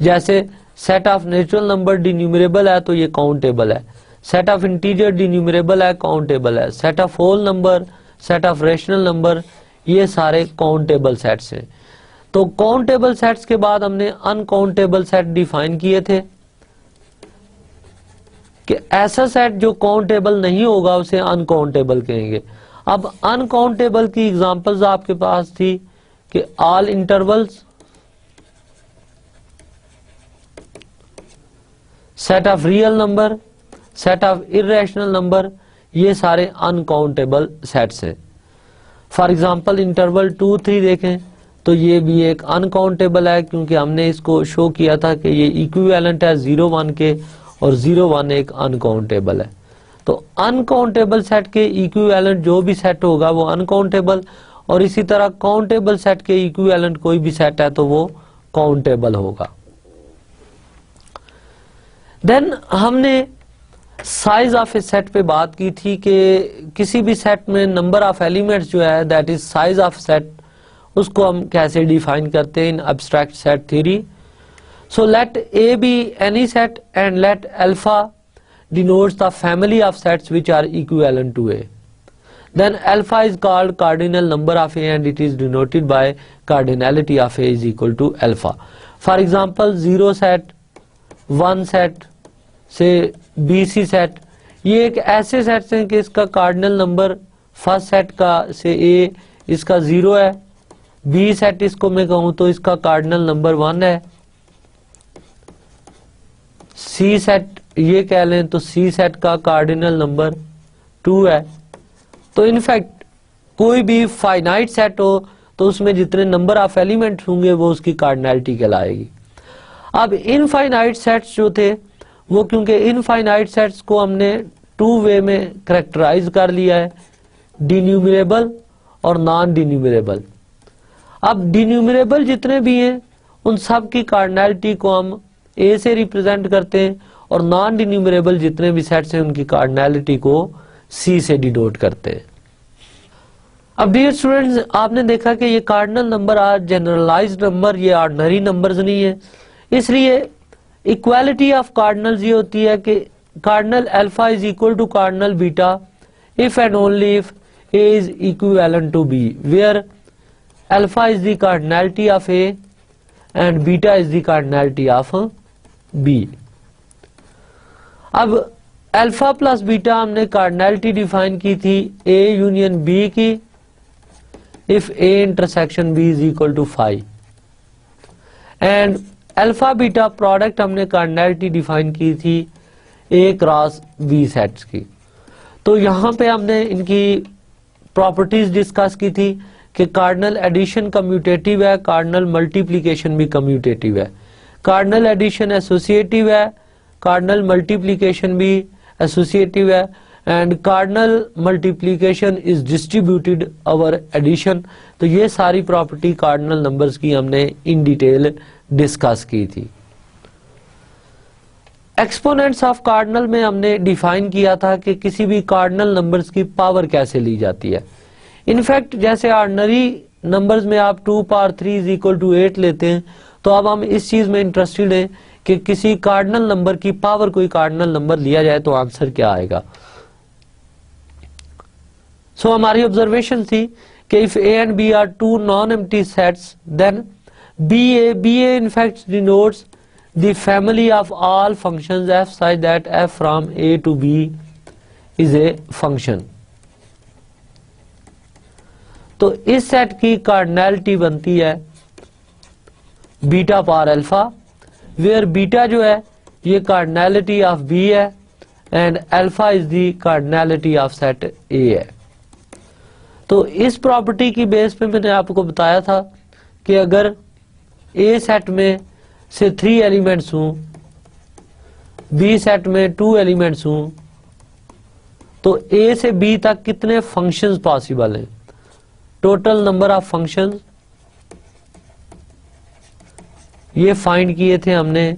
जैसे सेट ऑफ नेचुरल नंबर डिन्यूमरेबल है तो ये काउंटेबल है। सेट ऑफ इंटीजर डिन्यूमरेबल है काउंटेबल है। Set of whole number set of rational number ये सारे काउंटेबल सेट्स हैं। तो काउंटेबल सेट्स के बाद हमने अनकाउंटेबल सेट डिफाइन किए थे कि ऐसा सेट जो काउंटेबल नहीं होगा उसे अनकाउंटेबल कहेंगे। अब अनकाउंटेबल की एग्जांपल्स आपके पास थी कि all intervals set of real number set of irrational number ये सारे अनकाउंटेबल सेट्स हैं। फॉर एग्जाम्पल इंटरवल 2, 3 देखें तो ये भी एक अनकाउंटेबल है क्योंकि हमने इसको शो किया था कि ये इक्विवेलेंट है 0, 1 के और 0, 1 एक अनकाउंटेबल है। तो अनकाउंटेबल सेट के इक्विवेलेंट जो भी सेट होगा वो अनकाउंटेबल और इसी तरह काउंटेबल सेट के इक्विवेलेंट कोई भी सेट है तो वो काउंटेबल होगा। देन हमने साइज ऑफ ए सेट पे बात की थी कि किसी भी सेट में नंबर ऑफ एलिमेंट्स जो है that is size of set उसको हम कैसे डिफाइन करते हैं in abstract set theory. So let A be any set and let alpha denotes the family of sets which are equivalent to A. Then alpha is called cardinal number of A and it is denoted by cardinality of A is equal to alpha. For example 0 set 1 set से BC set ये एक ऐसे sets हैं कि इसका cardinal number first set का से A इसका 0 है। B सेट इसको मैं कहूं तो इसका कार्डिनल नंबर 1 है। C सेट ये कह लें तो C सेट का कार्डिनल नंबर 2 है। तो इनफैक्ट कोई भी फाइनाइट सेट हो तो उसमें जितने नंबर ऑफ एलिमेंट होंगे वो उसकी कार्डिनैलिटी कहलाएगी। अब इनफाइनाइट सेट्स जो थे वो, क्योंकि इनफाइनाइट सेट्स को हमने टू वे में करेक्टराइज कर लिया है, डिन्यूमरेबल और नॉन डिन्यूमरेबल। अब डिन्यूमरेबल जितने भी हैं उन सब की कार्डिनैलिटी को हम ए से रिप्रेजेंट करते हैं और नॉन डिन्यूमरेबल जितने भी सेट्स हैं उनकी कार्डिनैलिटी को सी से डिनोट करते हैं। अब डियर स्टूडेंट्स, आपने देखा कि ये cardinal number are generalised number, ये ऑर्डिनरी नंबर्स नहीं है, इसलिए इक्वालिटी ऑफ कार्डिनल्स ये होती है कि cardinal alpha is equal to cardinal beta if and only if A is equivalent to B, where alpha is the cardinality of A and beta is the cardinality of B. अब alpha plus beta हमने cardinality define की थी A union B की, if A intersection B is equal to 5, and alpha beta product हमने cardinality define की थी ए cross B sets की। तो यहां पे हमने इनकी प्रॉपर्टीज डिस्कस की थी कि कार्डिनल एडिशन कम्यूटेटिव है, कार्डिनल मल्टीप्लिकेशन भी कम्यूटेटिव है, कार्डिनल एडिशन एसोसिएटिव है, कार्डिनल मल्टीप्लिकेशन भी एसोसिएटिव है, and cardinal multiplication is distributed over addition. तो ये सारी प्रॉपर्टी कार्डिनल नंबर्स की हमने इन डिटेल डिस्कस की थी। एक्सपोनेंट्स ऑफ कार्डिनल में हमने डिफाइन किया था कि किसी भी कार्डिनल नंबर्स की पावर कैसे ली जाती है। इनफैक्ट जैसे ऑर्डिनरी नंबर्स में आप 2 पावर 3 इज इक्वल टू 8 लेते हैं, तो अब हम इस चीज में इंटरेस्टेड हैं कि किसी कार्डिनल नंबर की पावर कोई कार्डिनल नंबर लिया जाए तो आंसर क्या आएगा। सो हमारी ऑब्जर्वेशन थी कि if A and B are two non empty sets then B A in fact denotes the family of all functions f such that f from a to b is a function। तो इस set की cardinality बनती है beta power alpha, where beta जो है ये cardinality of B है and alpha is the cardinality of set A है। तो इस प्रॉपर्टी की बेस पे मैंने आपको बताया था कि अगर ए सेट में से 3 एलिमेंट्स हों, बी सेट में 2 एलिमेंट्स हों, तो ए से बी तक कितने फंक्शंस पॉसिबल हैं, टोटल नंबर ऑफ फंक्शंस ये फाइंड किए थे हमने।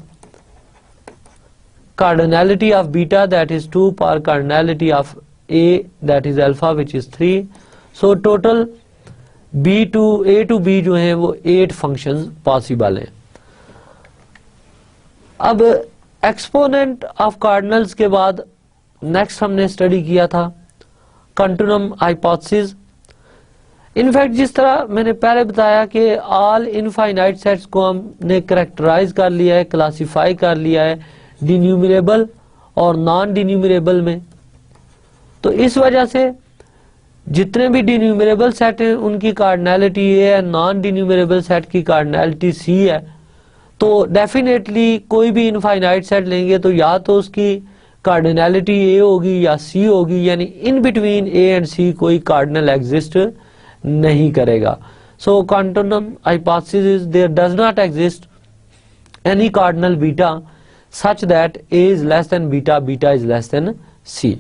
Cardinality of beta that is 2 power cardinality of A that is alpha which is 3। So total B to B जो है वो 8 फंक्शंस पॉसिबल हैं। अब एक्सपोनेंट ऑफ कार्डिनल्स के बाद नेक्स्ट हमने स्टडी किया था कंटिन्यूम हाइपोथेसिस। इनफैक्ट जिस तरह मैंने पहले बताया कि ऑल इनफाइनाइट सेट्स को हमने करेक्टराइज कर लिया है, क्लासिफाई कर लिया है डिन्यूमरेबल और नॉन डिन्यूमरेबल में, तो इस वजह से जितने भी डिन्यूमरेबल सेट हैं उनकी कार्डिनैलिटी ए है, नॉन डिन्यूमरेबल सेट की कार्डिनैलिटी सी है। तो डेफिनेटली कोई भी इनफाइनाइट सेट लेंगे तो या तो उसकी कार्डिनैलिटी ए होगी या सी होगी, यानी इन बिटवीन ए एंड सी कोई कार्डिनल एग्जिस्ट नहीं करेगा। So continuum hypothesis is there does not exist any cardinal beta such that A is less than beta, beta is less than C.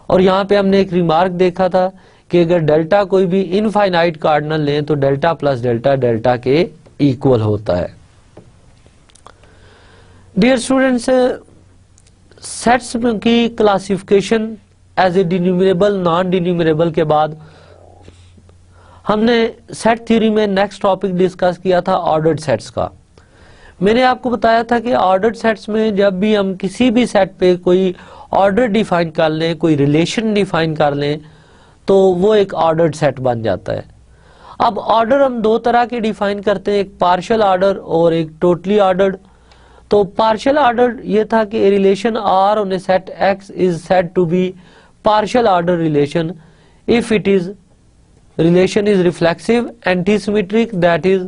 और यहाँ पे हमने एक रिमार्क देखा था कि अगर डेल्टा कोई भी इनफाइनाइट कार्डिनल लें तो डेल्टा प्लस डेल्टा डेल्टा के इक्वल होता है। डियर स्टूडेंट्स, सेट्स की क्लासिफिकेशन एज ए डिन्यूमरेबल नॉन डिन्यूमरेबल के बाद हमने सेट थ्योरी में नेक्स्ट टॉपिक डिस्कस किया था ऑर्डर्ड सेट्स का। मैंने आपको बताया था कि ऑर्डर्ड सेट्स में जब भी हम किसी भी सेट पे कोई ऑर्डर डिफाइन कर लें, कोई रिलेशन डिफाइन कर लें, तो वो एक ऑर्डर्ड सेट बन जाता है। अब ऑर्डर हम 2 तरह के डिफाइन करते हैं, एक पार्शियल ऑर्डर और एक टोटली ऑर्डर्ड। तो पार्शियल ऑर्डर ये था कि relation R on a set X is said to be partial order relation if it is relation is reflexive, antisymmetric, that is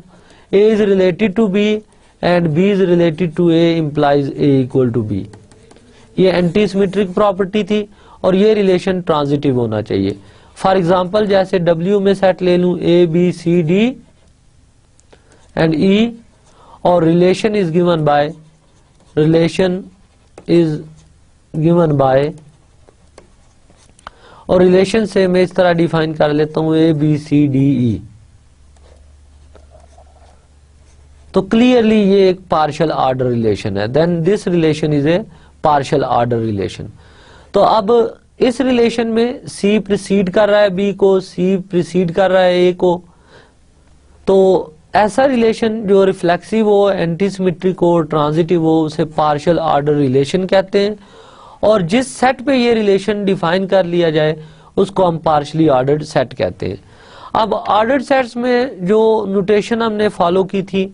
A is related to B and B is related to A implies A equal to B। ये antisymmetric property थी और ये relation transitive होना चाहिए। For example जैसे W में set ले लूं A B C D and E और रिलेशन इज गिवन बाय और रिलेशन से मैं इस तरह डिफाइन कर लेता हूं A B C D E। तो क्लियरली ये एक पार्शियल ऑर्डर रिलेशन है, then this relation is a partial order relation. तो अब इस रिलेशन में C प्रीसीड कर रहा है B को, C प्रीसीड कर रहा है A को। तो ऐसा रिलेशन जो रिफ्लेक्सिव हो, एंटीसिमेट्रिक हो, ट्रांजिटिव हो, उसे पार्शियल ऑर्डर रिलेशन कहते हैं। और जिस सेट पे ये रिलेशन डिफाइन कर लिया जाए उसको हम पार्शियली ऑर्डर्ड सेट कहते हैं। अब ऑर्डर्ड सेट्स में जो नोटेशन हमने फॉलो की थी,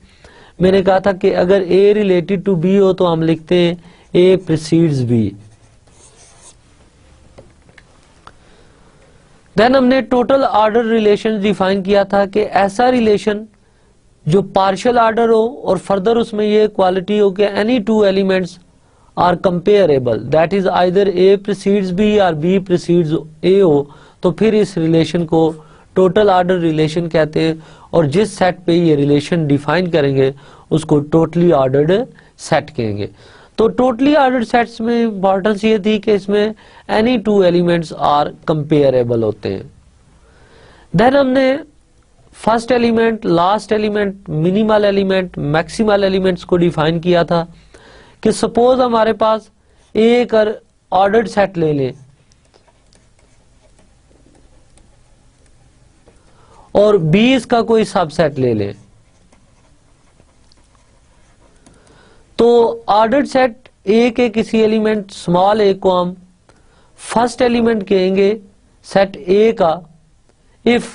मैंने कहा था कि अगर A रिलेटेड टू B हो तो हम लिखते हैं A प्रीसीड्स B। देन हमने टोटल ऑर्डर रिलेशन डिफाइन किया था कि ऐसा रिलेशन जो पार्शियल ऑर्डर हो और फर्दर उसमें ये क्वालिटी हो कि any two elements are comparable, that is either A precedes B or B precedes A हो, तो फिर इस रिलेशन को टोटल ऑर्डर रिलेशन कहते हैं। और जिस सेट पे ये रिलेशन डिफाइन करेंगे उसको टोटली ऑर्डर्ड सेट कहेंगे। तो टोटली ऑर्डर्ड सेट्स में इंपॉर्टेंस ये थी कि इसमें any two elements are comparable होते हैं। देन हमने first element, last element, minimal element, maximal elements को डिफाइन किया था कि सपोज हमारे पास एक ऑर्डर्ड सेट ले लें और 20 का कोई सबसेट ले लें, तो ऑर्डर्ड सेट A के किसी एलिमेंट स्मॉल a को हम फर्स्ट एलिमेंट कहेंगे सेट A का if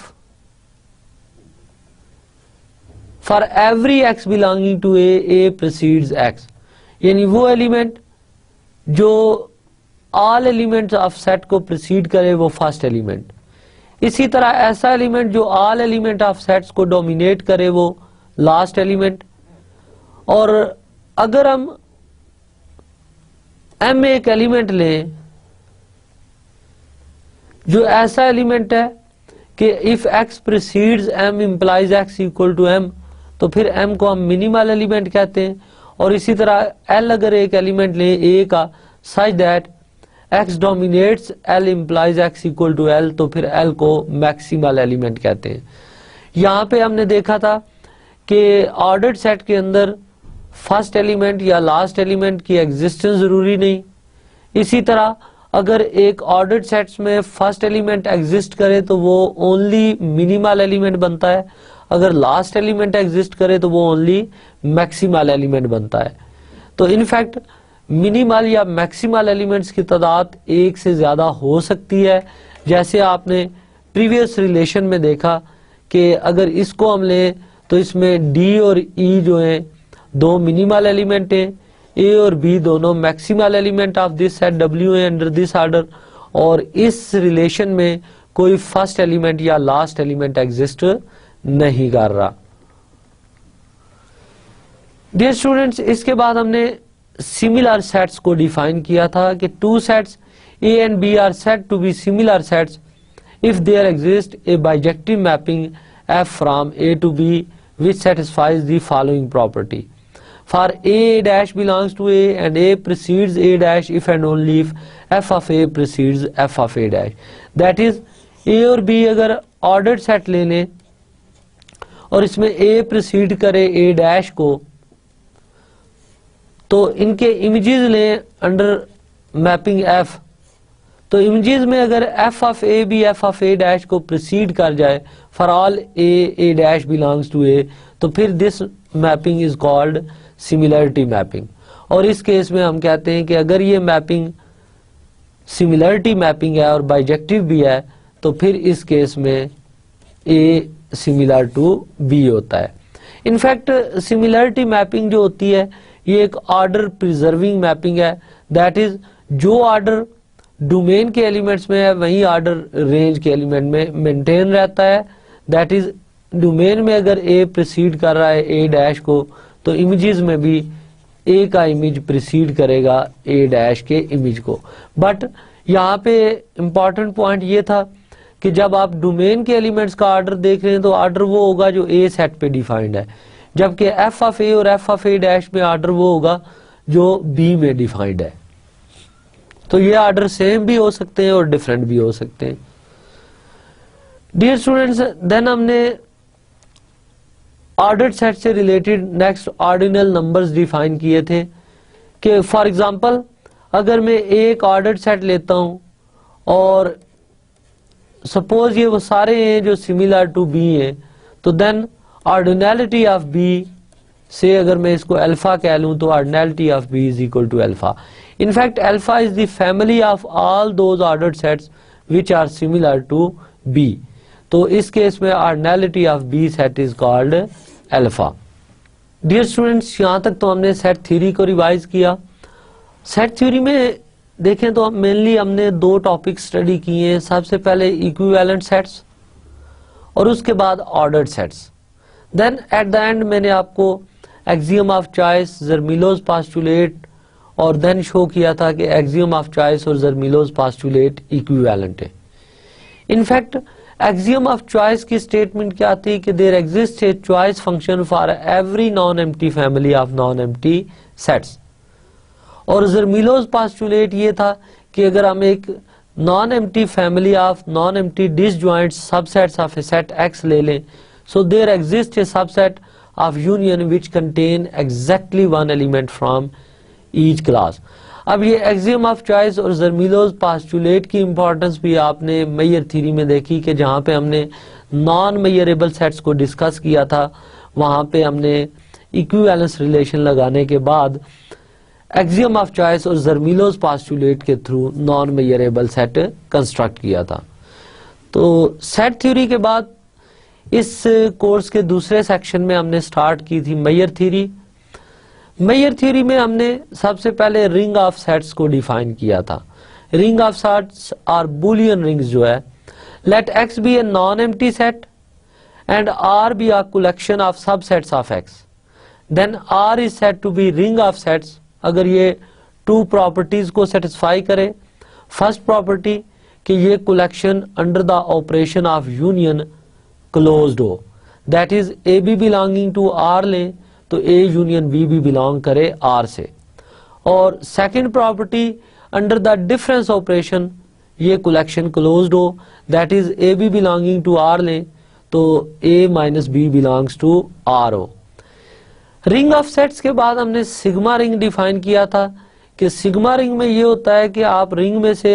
for every x belonging to A precedes x, यानी वो एलिमेंट जो ऑल एलिमेंट्स ऑफ सेट को प्रीसीड करे वो फर्स्ट एलिमेंट। इसी तरह ऐसा एलिमेंट जो ऑल एलिमेंट ऑफ सेट्स को डोमिनेट करे वो लास्ट एलिमेंट। और अगर हम M एक एलिमेंट लें जो ऐसा एलिमेंट है कि if x precedes M implies x equal to M, तो फिर M को हम मिनिमल एलिमेंट कहते हैं। और इसी तरह L अगर एक एलिमेंट लें A का such that x dominates L implies x equal to L, तो फिर L को मैक्सिमल एलिमेंट कहते हैं। यहाँ पे हमने देखा था कि ऑर्डर्ड सेट के अंदर फर्स्ट एलिमेंट या लास्ट एलिमेंट की एग्जिस्टेंस जरूरी नहीं। इसी तरह अगर एक ऑर्डर्ड सेट्स में फर्स्ट एलिमेंट एग्जिस्ट करे तो वो ओनली मिनिमल एलिमेंट बनता है, अगर लास्ट एलिमेंट एग्जिस्ट करे तो वो ओनली मैक्सिमल एलिमेंट बनता है। तो इनफैक्ट मिनिमल या मैक्सिमल एलिमेंट्स की तादाद एक से ज्यादा हो सकती है। जैसे आपने प्रीवियस रिलेशन में देखा कि अगर इसको हम लें तो इसमें D और E जो हैं दो मिनिमल एलिमेंट हैं, A और B दोनों maximal element of this set W है अंडर दिस ऑर्डर, और इस रिलेशन में कोई फर्स्ट एलिमेंट या लास्ट एलिमेंट एग्जिस्ट नहीं कर रहा। डियर स्टूडेंट्स, इसके बाद हमने सिमिलर सेट्स को डिफाइन किया था कि two sets A and B are set to be similar sets if there exist a bijective mapping F from A to B which satisfies the following property. For A dash belongs to A and A precedes A dash if and only if F of A precedes F of A dash. That is A और B अगर ordered set ले लें और इसमें A precede करे A dash को, तो इनके इमेजेस लें अंडर मैपिंग F, तो इमेजेस में अगर F ऑफ A भी F ऑफ A डैश को प्रीसीड कर जाए for all A dash belongs to A, तो फिर this mapping is called similarity mapping. और इस केस में हम कहते हैं कि अगर ये मैपिंग सिमिलरिटी मैपिंग है और बाइजेक्टिव भी है तो फिर इस केस में A सिमिलर टू B होता है। इनफैक्ट सिमिलरिटी मैपिंग जो होती है ये एक ऑर्डर प्रिजर्विंग मैपिंग है, दैट इज जो ऑर्डर डोमेन के एलिमेंट्स में है वही ऑर्डर रेंज के एलिमेंट में मेंटेन रहता है। दैट इज डोमेन में अगर A प्रीसीड कर रहा है A डैश को, तो इमेजेस में भी A का इमेज प्रीसीड करेगा A डैश के इमेज को। बट यहाँ पे इम्पॉर्टेंट पॉइंट ये था कि जब आप डोमेन के एलिमेंट्स का ऑर्डर देख रहे हैं तो ऑर्डर वो होगा जो ए सेट पे डिफाइंड है, जबकि एफ ऑफ ए और एफ ऑफ ए डैश में ऑर्डर वो होगा जो बी में डिफाइंड है। तो ये ऑर्डर सेम भी हो सकते हैं और डिफरेंट भी हो सकते हैं। डियर स्टूडेंट्स, देन हमने ऑर्डर्ड सेट से related next ordinal numbers define किए थे कि फॉर एग्जांपल अगर मैं एक ऑर्डर्ड सेट लेता हूं और सपोज ये वो सारे हैं जो सिमिलर टू बी हैं, तो देन ऑर्डिनैलिटी ऑफ बी से अगर मैं इसको अल्फा कह लूं तो ordinality of B is equal to alpha. In fact alpha is the family of all those ordered sets which are similar to B. तो इस केस में ordinality of B set is called alpha. Dear students, यहां तक तो हमने set theory को revise किया। Set theory में देखें तो मेनली हमने दो टॉपिक स्टडी किए हैं। सबसे पहले इक्विवेलेंट सेट्स और उसके बाद ordered sets. Then at the end मैंने आपको axiom of choice, Zermelo's postulate और देन शो किया था कि एक्सियम ऑफ चॉइस और ज़र्मीलोस पोस्टुलेट इक्विवेलेंट है। इनफैक्ट एक्सियम ऑफ चॉइस की स्टेटमेंट क्या थी कि there exist a choice function for every non empty family of non empty sets. और ज़र्मीलोस पोस्टुलेट ये था कि अगर हम एक non empty family of non empty disjoint subsets of a set X ले लें, so there exist a subset of union which contain exactly one element from each class. अब ये एक्सियम ऑफ चॉइस और ज़र्मीलोस पोस्टुलेट की importance भी आपने mayor theory में देखी कि जहां पे हमने नॉन मेयरेबल सेट्स को डिस्कस किया था, वहां पे हमने इक्विवेलेंस रिलेशन लगाने के बाद एक्सियम ऑफ चॉइस और ज़र्मीलोस पोस्टुलेट के थ्रू नॉन मेयरेबल सेट कंस्ट्रक्ट किया था। तो सेट थ्योरी के बाद इस कोर्स के दूसरे सेक्शन में हमने स्टार्ट की थी मेयर थ्योरी। मेयर थ्योरी में हमने सबसे पहले रिंग ऑफ सेट्स को डिफाइन किया था। रिंग ऑफ सेट्स और बुलियन रिंग्स जो है, let X be a non empty set and R be a collection of subsets of X, then R is said to be ring of sets अगर ये two properties को satisfy करे। First property कि ये collection under the operation of union closed हो, that is A B belonging to R ले तो A union B भी बिलोंग करे आर से। और second property under the difference operation ये कलेक्शन क्लोज्ड हो, that is A B belonging to R ले तो A minus B belongs to R हो। रिंग ऑफ सेट्स के बाद हमने सिग्मा रिंग डिफाइन किया था कि सिग्मा रिंग में ये होता है कि आप रिंग में से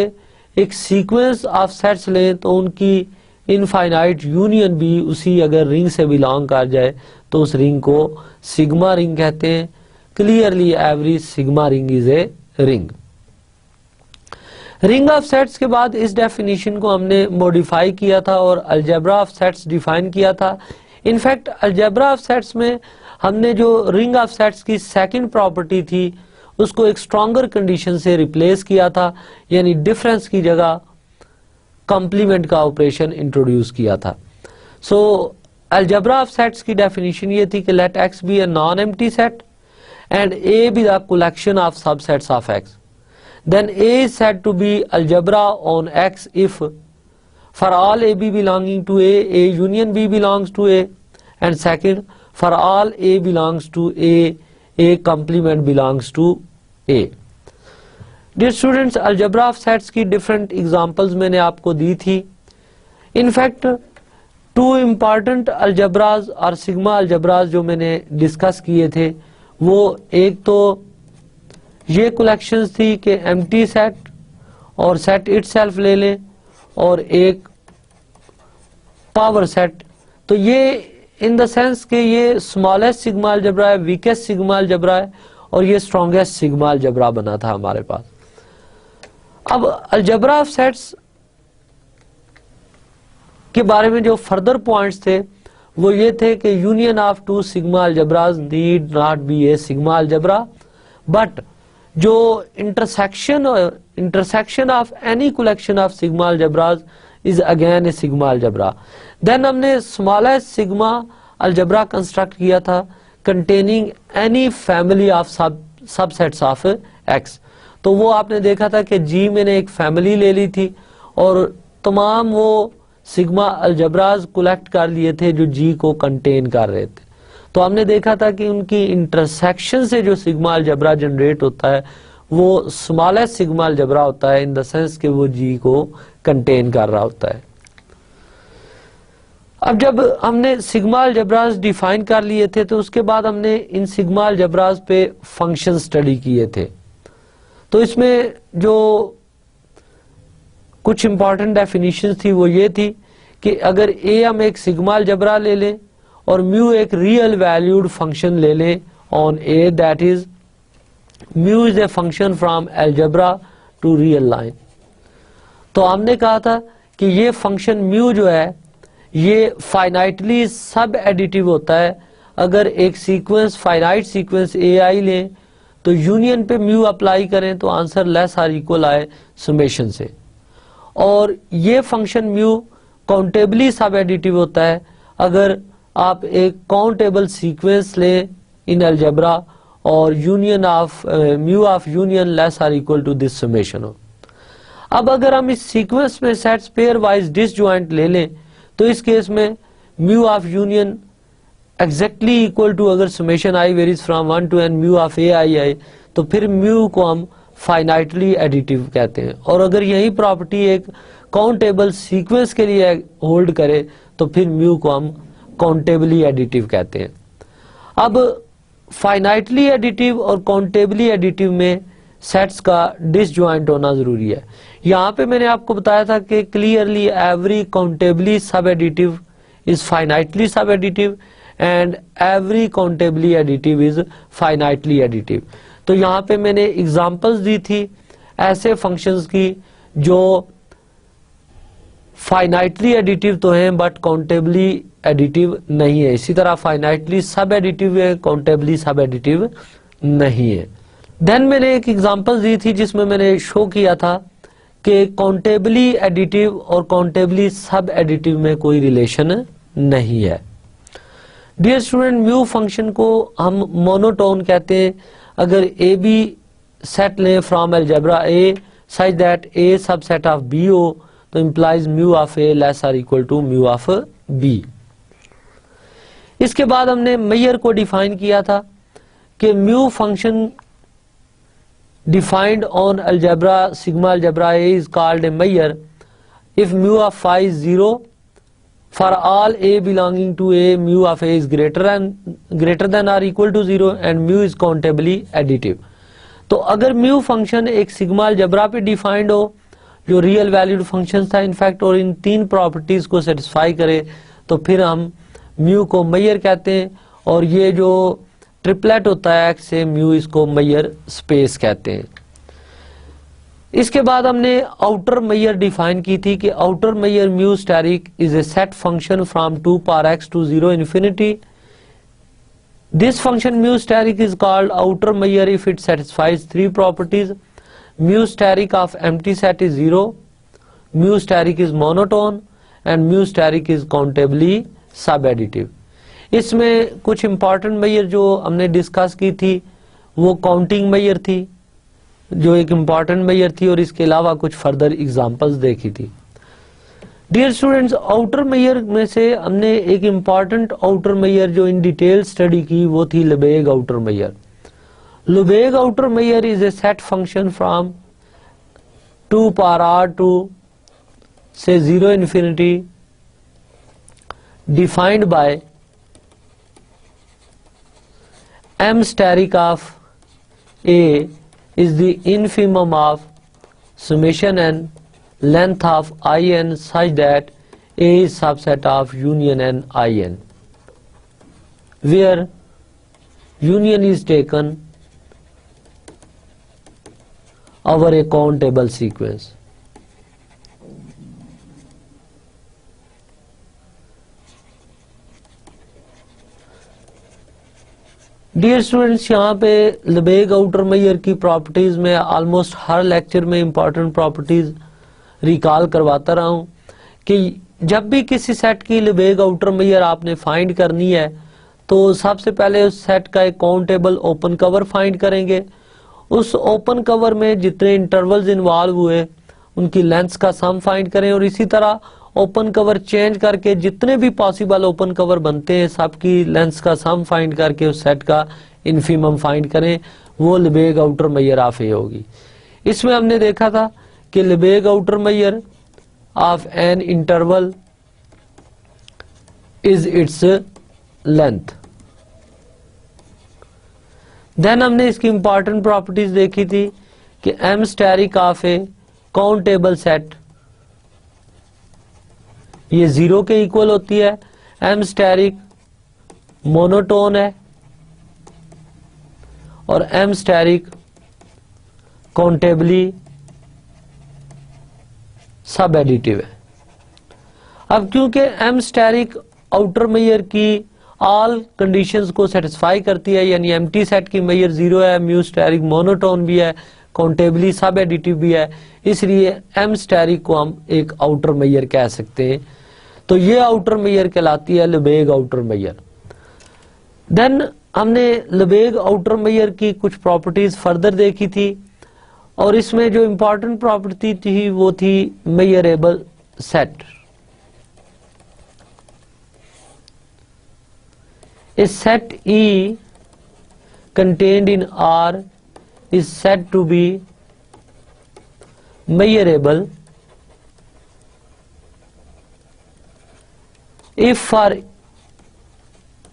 एक सीक्वेंस ऑफ सेट्स लें तो उनकी इनफाइनाइट यूनियन भी उसी अगर रिंग से बिलोंग कर जाए तो उस रिंग को सिग्मा रिंग कहते हैं। Clearly every sigma ring is a ring. Ring of sets के बाद इस डेफिनेशन को हमने मॉडिफाई किया था और अलजेब्रा ऑफ सेट्स डिफाइन किया था। इनफैक्ट अलजेब्रा ऑफ सेट्स में हमने जो रिंग ऑफ सेट्स की सेकंड प्रॉपर्टी थी उसको एक स्ट्रॉन्गर कंडीशन से रिप्लेस किया था, यानी डिफरेंस की जगह कॉम्प्लीमेंट का ऑपरेशन इंट्रोड्यूस किया था। सो अलजेब्रा ऑफ सेट्स की डेफिनेशन ये थी कि let X be a non empty set and A be the collection of subsets of X, then A is said to be algebra on X if for all A B belonging to A union B belongs to A, and second for all A belongs to A complement belongs to A. Dear students, algebra of sets की different examples मैंने आपको दी थी। In fact, two important algebras और sigma algebras जो मैंने discuss किए थे, वो एक तो ये collections थी कि empty set और set itself ले लें और एक power set। तो ये इन द सेंस कि ये स्मॉलेस्ट सिग्मा अलजेब्रा है, वीकेस्ट सिग्मा अलजेब्रा है और ये स्ट्रॉन्गेस्ट सिग्मा अलजेब्रा बना था हमारे पास। अब अलजेब्रा ऑफ सेट्स के बारे में जो फर्दर पॉइंट्स थे वो ये थे कि union of two sigma algebras need not be a sigma algebra, but जो intersection of any collection of sigma algebras is again a sigma algebra. Then हमने smallest sigma algebra कंस्ट्रक्ट किया था containing any family of subsets of x। तो वो आपने देखा था कि G मैंने एक फैमिली ले ली थी और तमाम वो सिग्मा अलजबराज कलेक्ट कर लिए थे जो जी को कंटेन कर रहे थे। तो हमने देखा था कि उनकी इंटरसेक्शन से जो सिग्मा अलजबरा जनरेट होता है वो स्मॉलेस्ट सिग्मा अलजबरा होता है, इन द सेंस कि वो जी को कंटेन कर रहा होता है। अब जब हमने सिग्मा अलजबराज डिफाइन कर लिए थे तो उसके बाद हमने इन सिग्मा अलजबराज पे फंक्शन स्टडी किए थे। तो इसमें जो कुछ इंपॉर्टेंट डेफिनेशन थी वो ये थी कि अगर ए हम एक सिग्मा अलजबरा ले लें और म्यू एक रियल वैल्यूड फंक्शन ले लें on A, that is mu is a function from algebra to real line. तो हमने कहा था कि ये फंक्शन म्यू जो है ये फाइनाइटली सब एडिटिव होता है। अगर एक sequence finite sequence A I लें तो यूनियन पे म्यू अप्लाई करें तो आंसर लेस आर इक्वल आए समेशन से। और ये function mu countably sub additive होता है अगर आप एक काउंटेबल सीक्वेंस लें इन अलजबरा और union of mu of union less or equal to this summation हो। अब अगर हम इस सीक्वेंस में सेट्स पेयर वाइज डिसजॉइंट ले लें तो इस केस में mu of union exactly equal to अगर summation I varies from 1 to n mu of A I आए तो फिर म्यू को हम फाइनाइटली एडिटिव कहते हैं। और अगर यही प्रॉपर्टी एक काउंटेबल सीक्वेंस के लिए होल्ड करे तो फिर म्यू को हम काउंटेबली एडिटिव कहते हैं। अब फाइनाइटली एडिटिव और काउंटेबली एडिटिव में सेट्स का डिसजॉइंट होना जरूरी है। यहाँ पे मैंने आपको बताया था कि clearly every countably sub additive is finitely सब additive and every countably additive is finitely additive. तो यहाँ पे मैंने एग्जांपल्स दी थी ऐसे फंक्शंस की जो फाइनाइटली एडिटिव तो हैं बट काउंटेबली एडिटिव नहीं है। इसी तरह फाइनाइटली सब एडिटिव है, काउंटेबली सब एडिटिव नहीं है। देन मैंने एक एग्जांपल दी थी जिसमें मैंने शो किया था कि काउंटेबली एडिटिव और काउंटेबली सब एडिटिव में कोई रिलेशन नहीं है। डियर स्टूडेंट, म्यू फंक्शन को हम मोनोटोन कहते हैं। अगर ए बी सेट लें from algebra A such that A subset of B हो तो implies mu of A less or equal to mu of B. इसके बाद हमने मेयर को डिफाइन किया था कि mu function defined on algebra sigma algebra A is called a measure if mu of phi is 0 for all A belonging to A mu of A is greater than or equal to 0 and mu is countably additive। तो अगर mu function एक sigma algebra पे defined हो जो real valued function था in fact और इन तीन properties को सेटिस्फाई करे तो फिर हम म्यू को मेयर कहते हैं। और ये जो ट्रिपलेट होता है एक्स से म्यू इसको मेयर स्पेस कहते हैं। इसके बाद हमने आउटर मेयर डिफाइन की थी कि outer measure mu asterisk is a set function from 2 power x to 0 infinity। This function mu asterisk is called outer measure if it satisfies three properties. Mu asterisk of empty set is 0, mu asterisk is monotone and mu asterisk is countably sub additive. इसमें कुछ important mayor जो हमने discuss की थी वो counting mayor थी जो एक इंपॉर्टेंट मेयर थी और इसके अलावा कुछ फर्दर एग्जांपल्स देखी थी। डियर स्टूडेंट्स, आउटर मेयर में से हमने एक इंपॉर्टेंट आउटर मेयर जो इन डिटेल स्टडी की वो थी Lebesgue outer measure. Lebesgue outer measure is a set function from 2 power r to say 0 infinity defined by m steric of A is the infimum of summation n length of in such that A is subset of union n in, where union is taken over a countable sequence। Dear students, यहाँ पे Lebesgue outer measure की properties में almost हर lecture में important properties recall करवाता रहा हूँ कि जब भी किसी सेट की लेबेग आउटर मेयर आपने फाइंड करनी है तो सबसे पहले उस सेट का एक काउंटेबल ओपन कवर फाइंड करेंगे। उस ओपन कवर में जितने इंटरवल्स इन्वॉल्व हुए उनकी लेंथ्स का सम फाइंड करें और इसी तरह ओपन कवर चेंज करके जितने भी पॉसिबल ओपन कवर बनते हैं सबकी लेंथ का सम फाइंड करके उस सेट का इन्फीमम फाइंड करें, वो लेबेग आउटर मैयर ऑफ ए होगी। इसमें हमने देखा था कि Lebesgue outer measure of an interval is its length. Then हमने इसकी इंपॉर्टेंट प्रॉपर्टीज देखी थी कि M asterisk of a countable set ये 0 के इक्वल होती है, एम स्टेरिक मोनोटोन है और M steric countably sub additive है। अब क्योंकि एम स्टेरिक आउटर मैयर की ऑल कंडीशंस को सेटिस्फाई करती है, यानी एम्प्टी सेट की मैयर 0 है, म्यू स्टेरिक मोनोटोन भी है, काउंटेबली सब एडिटिव भी है, इसलिए एम स्टेरिक को हम एक आउटर मैयर कह सकते हैं। तो ये आउटर मैयर कहलाती है लेबेग आउटर मैयर। देन हमने लेबेग आउटर मैयर की कुछ प्रॉपर्टीज फर्दर देखी थी और इसमें जो इंपॉर्टेंट प्रॉपर्टी थी वो थी मैयरेबल set. A set E contained in R is said to be measurable if for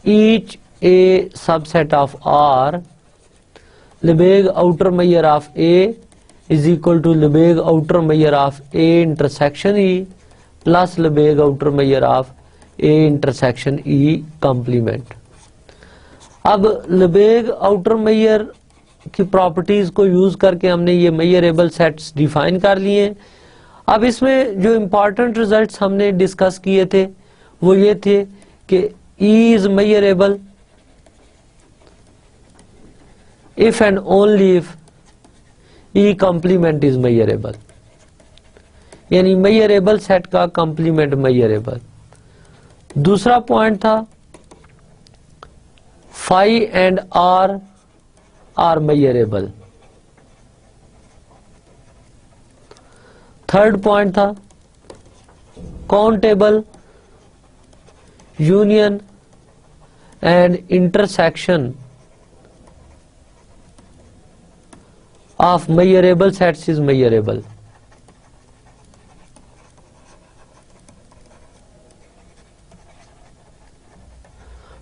each A subset of R, Lebesgue outer measure of A is equal to Lebesgue outer measure of A intersection E plus Lebesgue outer measure of A intersection E complement। अब लेबेग outer Maihar की properties को use करके हमने ये मैयरेबल sets define कर लिए। अब इसमें जो इंपॉर्टेंट रिजल्ट्स हमने डिस्कस किए थे वो ये थे कि E is measurable if and only if E complement is measurable, यानी मैयरेबल सेट का कॉम्प्लीमेंट मैयरेबल। दूसरा पॉइंट था phi and R are measurable। Third point था countable union and intersection of measurable sets is measurable।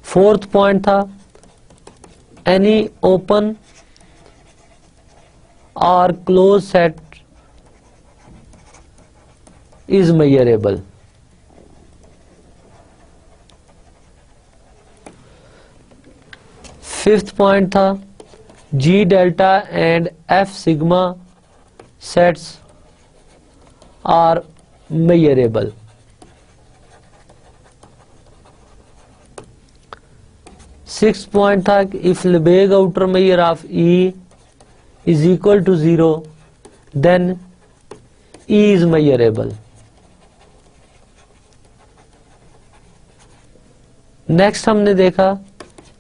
Fourth point था any open or closed set is measurable। Fifth point था G delta and F sigma sets are measurable। Six point था कि if Lebesgue outer measure of E is equal to 0 देन E is measurable. Next हमने देखा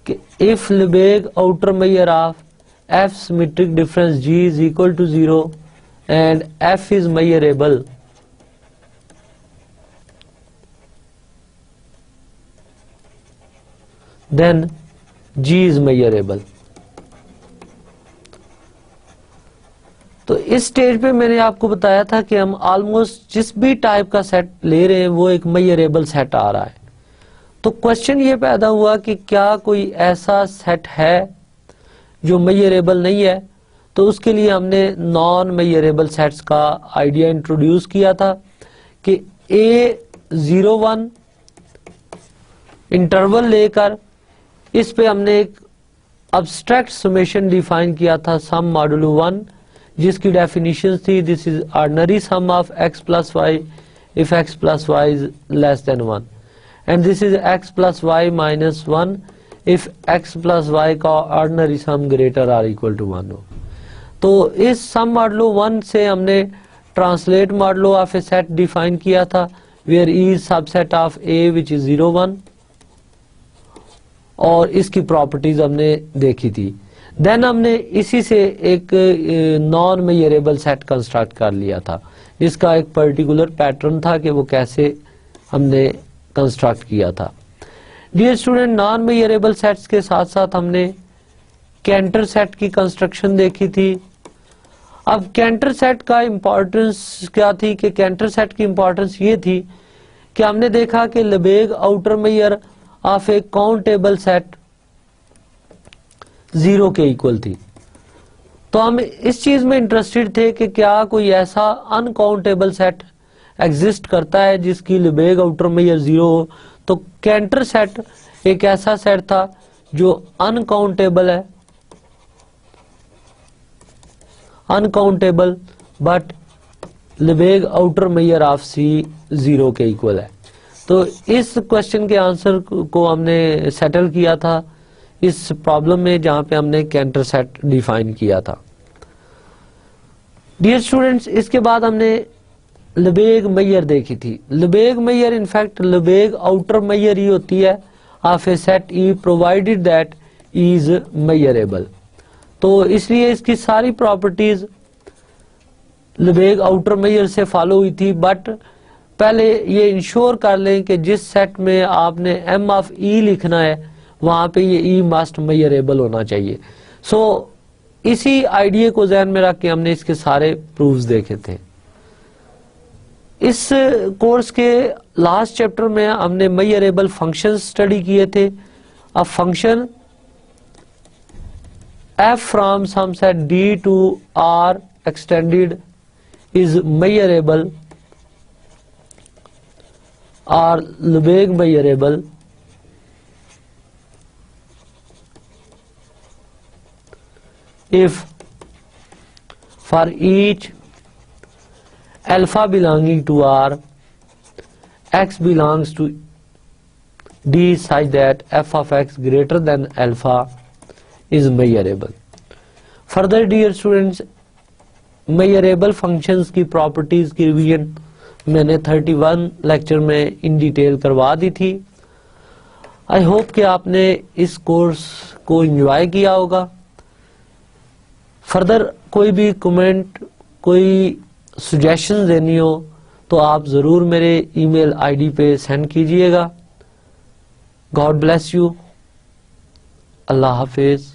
कि if Lebesgue outer measure of F symmetric difference G is equal to 0 and F is measurable, then G is measurable। तो इस stage पे मैंने आपको बताया था कि हम ऑलमोस्ट जिस भी टाइप का सेट ले रहे हैं वो एक मेजरेबल सेट आ रहा है। तो क्वेश्चन ये पैदा हुआ कि क्या कोई ऐसा सेट है जो मेजरेबल नहीं है। तो उसके लिए हमने नॉन मेजरेबल सेट्स का आइडिया इंट्रोड्यूस किया था कि A01 इंटरवल लेकर इस पे हमने एक अब्स्ट्रैक्ट समेशन डिफाइन किया था सम मॉडुलो 1, जिसकी डेफिनेशन थी this is ordinary sum of x plus Y if x plus Y is less than 1 and this is x plus Y minus 1 if x plus Y का ordinary sum greater or equal to 1 हो। तो इस sum modulo 1 से हमने translate modulo of a set define किया था where E is subset of A which is 0 1 और इसकी प्रॉपर्टीज हमने देखी थी। देन हमने इसी से एक नॉन मेजरेबल सेट कंस्ट्रक्ट कर लिया था जिसका एक पर्टिकुलर पैटर्न था कि वो कैसे हमने कंस्ट्रक्ट किया था। Dear student, non measurable sets के साथ साथ हमने कैंटर सेट की कंस्ट्रक्शन देखी थी। अब कैंटर सेट का इंपॉर्टेंस क्या थी कि कैंटर सेट की इंपॉर्टेंस ये थी कि हमने देखा कि Lebesgue outer measure of a countable set 0 के इक्वल थी। तो हम इस चीज में इंटरेस्टेड थे कि क्या कोई ऐसा अनकाउंटेबल सेट एग्जिस्ट करता है जिसकी लेबेग आउटर मेजर 0 हो। तो कैंटर सेट एक ऐसा सेट था जो अनकाउंटेबल है, uncountable but Lebesgue outer measure of C 0 के इक्वल है। तो इस क्वेश्चन के आंसर को हमने सेटल किया था इस प्रॉब्लम में, जहां पे हमने कैंटर सेट डिफाइन किया था। डियर स्टूडेंट्स, इसके बाद हमने लेबेग मेजर देखी थी। लेबेग मेजर इनफैक्ट लेबेग आउटर मेजर ही होती है of a set E provided that is measurable. तो इसलिए इसकी सारी प्रॉपर्टीज लेबेग आउटर मेजर से फॉलो हुई थी, बट पहले ये इंश्योर कर लें कि जिस सेट में आपने एम ऑफ ई लिखना है वहां पे ये ई मस्ट मेजरेबल होना चाहिए। सो इसी आइडिया को ध्यान में रख के हमने इसके सारे प्रूफ्स देखे थे। इस कोर्स के लास्ट चैप्टर में हमने मेजरेबल फंक्शंस स्टडी किए थे। A function f from some set d to r extended is measurable or Lebesgue measurable if for each alpha belonging to r x belongs to d such that f of x greater than alpha is measurable. Further dear students, measurable functions की properties की revision मैंने 31 lecture में in detail करवा दी थी। I hope कि आपने इस course को एंजॉय किया होगा। फर्दर कोई भी कमेंट, कोई सजेशन देनी हो तो आप जरूर मेरे ईमेल आईडी पे सेंड कीजिएगा। God bless you. Allah Hafiz.